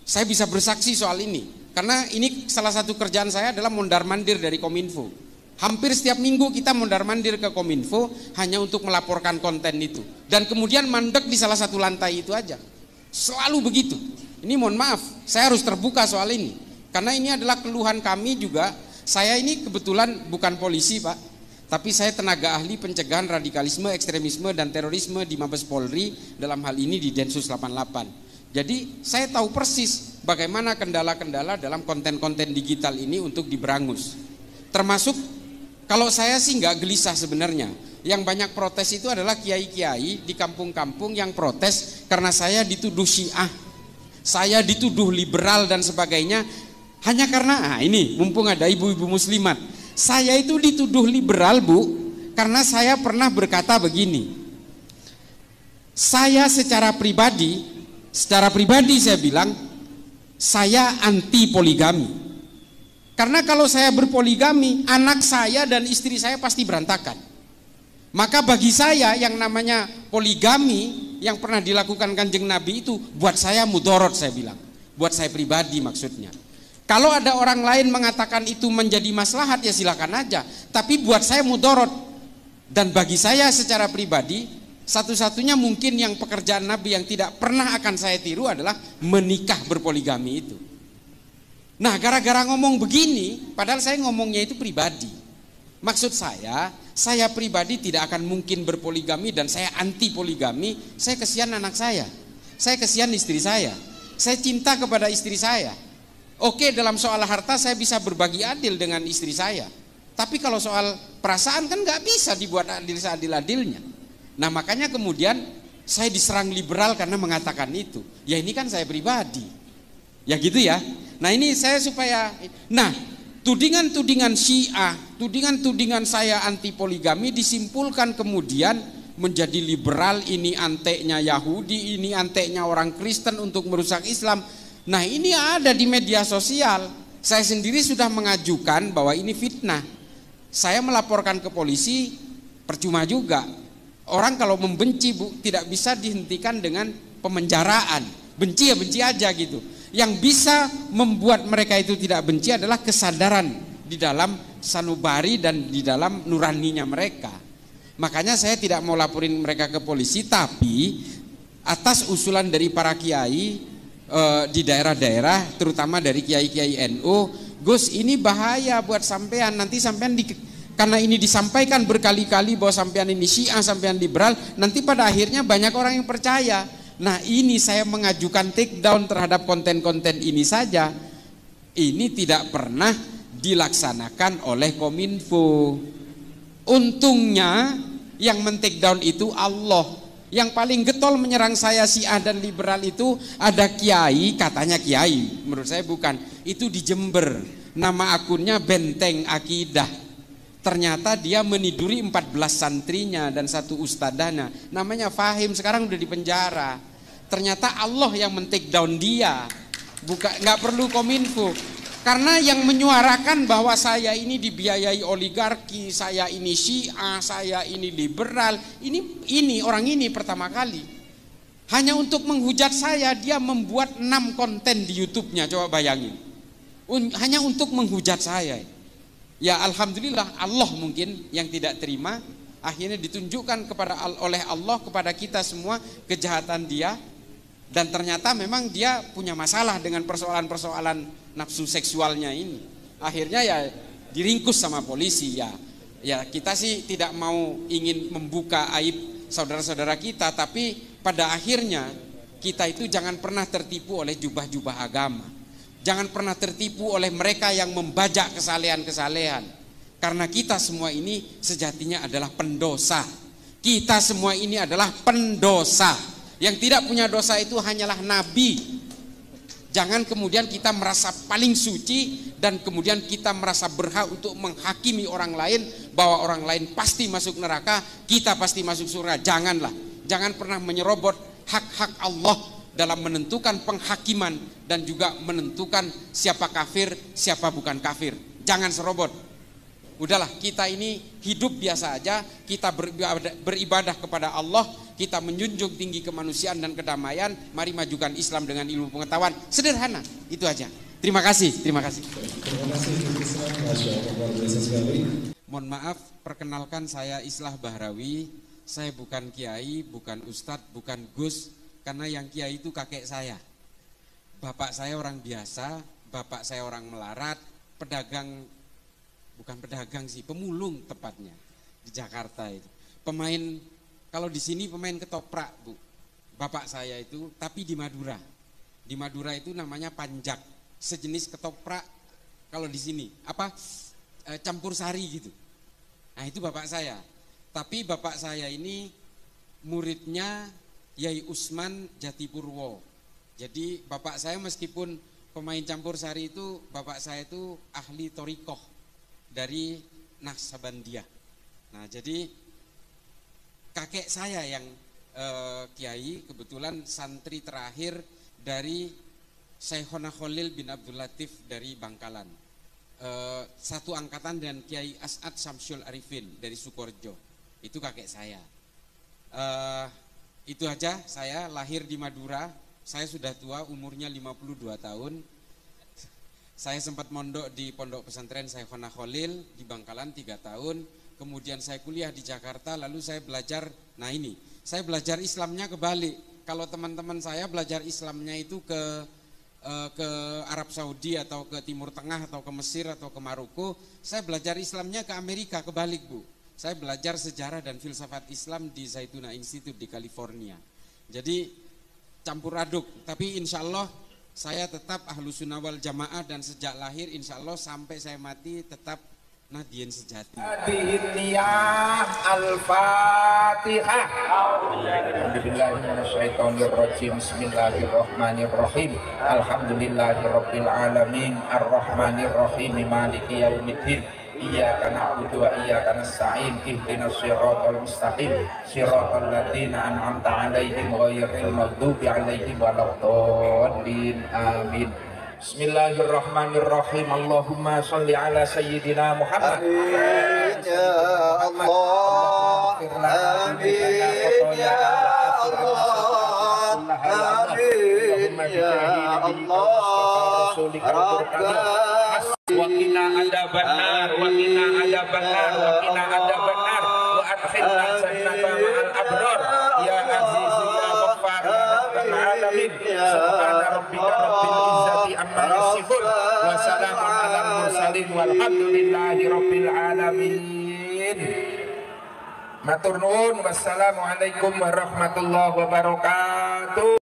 Saya bisa bersaksi soal ini, karena ini salah satu kerjaan saya adalah mondar-mandir dari Kominfo. Hampir setiap minggu kita mondar-mandir ke Kominfo hanya untuk melaporkan konten itu, dan kemudian mandek di salah satu lantai itu aja. Selalu begitu. Ini mohon maaf, saya harus terbuka soal ini, karena ini adalah keluhan kami juga. Saya ini kebetulan bukan polisi Pak, tapi saya tenaga ahli pencegahan radikalisme, ekstremisme dan terorisme di Mabes Polri, dalam hal ini di Densus 88. Jadi saya tahu persis bagaimana kendala-kendala dalam konten-konten digital ini untuk diberangus. Termasuk kalau saya sih nggak gelisah sebenarnya. Yang banyak protes itu adalah kiai-kiai di kampung-kampung yang protes karena saya dituduh Syiah, saya dituduh liberal dan sebagainya. Hanya karena ini mumpung ada ibu-ibu muslimat, saya itu dituduh liberal Bu, karena saya pernah berkata begini. Saya secara pribadi saya bilang saya anti poligami. Karena kalau saya berpoligami, anak saya dan istri saya pasti berantakan. Maka bagi saya yang namanya poligami yang pernah dilakukan Kanjeng Nabi itu buat saya mudorot, saya bilang. Buat saya pribadi maksudnya. Kalau ada orang lain mengatakan itu menjadi maslahat ya silakan aja. Tapi buat saya mudorot. Dan bagi saya secara pribadi Satu-satunya mungkin yang pekerjaan Nabi yang tidak pernah akan saya tiru adalah menikah berpoligami itu. Nah, gara-gara ngomong begini, padahal saya ngomongnya itu pribadi. Maksud saya pribadi tidak akan mungkin berpoligami dan saya anti poligami. Saya kesian anak saya kesian istri saya cinta kepada istri saya. Oke, dalam soal harta saya bisa berbagi adil dengan istri saya. Tapi kalau soal perasaan kan nggak bisa dibuat adil seadil-adilnya. Nah, makanya kemudian saya diserang liberal karena mengatakan itu. Ya ini kan saya pribadi. Ya gitu ya. Nah ini saya supaya, nah tudingan-tudingan Syiah, tudingan-tudingan saya anti poligami disimpulkan kemudian menjadi liberal, ini anteknya Yahudi, ini anteknya orang Kristen untuk merusak Islam. Nah ini ada di media sosial. Saya sendiri sudah mengajukan bahwa ini fitnah. Saya melaporkan ke polisi, percuma juga. Orang kalau membenci tidak bisa dihentikan dengan pemenjaraan. Benci ya benci aja gitu. Yang bisa membuat mereka itu tidak benci adalah kesadaran di dalam sanubari dan di dalam nuraninya mereka. Makanya saya tidak mau laporin mereka ke polisi, tapi atas usulan dari para kiai di daerah-daerah, terutama dari kiai-kiai NU, Gus ini bahaya buat sampean, nanti sampean karena ini disampaikan berkali-kali bahwa sampean ini Syiah, sampean liberal, nanti pada akhirnya banyak orang yang percaya. Nah ini saya mengajukan take down terhadap konten-konten ini saja. Ini tidak pernah dilaksanakan oleh Kominfo. Untungnya yang men-take down itu Allah. Yang paling getol menyerang saya Syiah dan liberal itu ada kiai, katanya kiai, menurut saya bukan. Itu di Jember, nama akunnya Benteng Akidah. Ternyata dia meniduri 14 santrinya dan satu ustadahnya, namanya Fahim, sekarang udah di penjara. Ternyata Allah yang men-take down dia, nggak perlu Kominfo. Karena yang menyuarakan bahwa saya ini dibiayai oligarki, saya ini Syiah, saya ini liberal, ini orang ini pertama kali. Hanya untuk menghujat saya, dia membuat 6 konten di YouTube-nya, coba bayangin. Hanya untuk menghujat saya. Ya alhamdulillah, Allah mungkin yang tidak terima, akhirnya ditunjukkan oleh Allah kepada kita semua kejahatan dia. Dan ternyata memang dia punya masalah dengan persoalan-persoalan nafsu seksualnya ini. Akhirnya ya diringkus sama polisi. Ya kita sih tidak mau ingin membuka aib saudara-saudara kita, tapi pada akhirnya kita itu jangan pernah tertipu oleh jubah-jubah agama. Jangan pernah tertipu oleh mereka yang membajak kesalehan-kesalehan. Karena kita semua ini sejatinya adalah pendosa. Kita semua ini adalah pendosa. Yang tidak punya dosa itu hanyalah Nabi. Jangan kemudian kita merasa paling suci dan kemudian kita merasa berhak untuk menghakimi orang lain bahwa orang lain pasti masuk neraka, kita pasti masuk surga. Janganlah. Jangan pernah menyerobot hak-hak Allah dalam menentukan penghakiman dan juga menentukan siapa kafir, siapa bukan kafir. Jangan serobot. Udahlah, kita ini hidup biasa aja, kita beribadah kepada Allah, kita menjunjung tinggi kemanusiaan dan kedamaian. Mari majukan Islam dengan ilmu pengetahuan. Sederhana, itu aja. Terima kasih, terima kasih. Terima kasih, Masya Allah, luar biasa sekali. Mohon maaf, perkenalkan saya Islah Bahrawi. Saya bukan kiai, bukan ustadz, bukan gus. Karena yang kiai itu kakek saya. Bapak saya orang biasa, bapak saya orang melarat, pedagang, bukan pedagang sih, pemulung tepatnya di Jakarta itu. Pemain, kalau di sini pemain ketoprak, Bu. Bapak saya itu, tapi di Madura. Di Madura itu namanya panjak, sejenis ketoprak. Kalau di sini apa? Campur sari gitu. Nah, itu bapak saya. Tapi bapak saya ini muridnya Yai Usman Jatipurwo. Jadi bapak saya meskipun pemain campur sari itu, bapak saya itu ahli torikoh dari Naqsabandiyah. Nah jadi kakek saya yang kiai, kebetulan santri terakhir dari Syekhona Khalil bin Abdul Latif dari Bangkalan. Satu angkatan dengan Kiai As'ad Syamsul Arifin dari Sukorejo. Itu kakek saya. Itu aja, saya lahir di Madura, saya sudah tua, umurnya 52 tahun. Saya sempat mondok di pondok pesantren Syekhona Khalil di Bangkalan 3 tahun. kemudian saya kuliah di Jakarta, lalu saya belajar, nah ini, saya belajar Islamnya kebalik. Kalau teman-teman saya belajar Islamnya itu ke Arab Saudi atau ke Timur Tengah atau ke Mesir atau ke Maroko, saya belajar Islamnya ke Amerika, kebalik Bu. Saya belajar sejarah dan filsafat Islam di Zaytuna Institute di California. Jadi campur aduk, tapi insya Allah saya tetap Ahlus Sunnah wal Jamaah, dan sejak lahir insya Allah sampai saya mati tetap Nahdiyin sejati. Al-Fatihah. Bismillahirrahmanirrahim. Bismillahirrahmanirrahim. Alhamdulillahirabbil alamin. Arrahmanirrahim. Maliki yaumiddin. Iyyaka na'budu wa iyyaka nasta'in. Ihdinas siratal mustaqim. Siratal ladzina an'amta 'alaihim ghairil maghdubi 'alaihim waladdallin. Amin. Bismillahirrahmanirrahim. Allahumma sholli ala sayyidina Muhammad. Amin ya Allah. Amin ya Allah. Amin ya Allah. Rabbana wa qina adzabannar wa qina adzabannar wa qina adzabannar wa adkhilna jannata ma'al abrar ya aziz ya ghaffar ya rabbal alamin. Subhana rabbika rabbil izzati amma yasifun wa salamun alal mursalin walhamdulillahi rabbil alamin. Matur nuwun. Wassalamualaikum warahmatullahi wabarakatuh.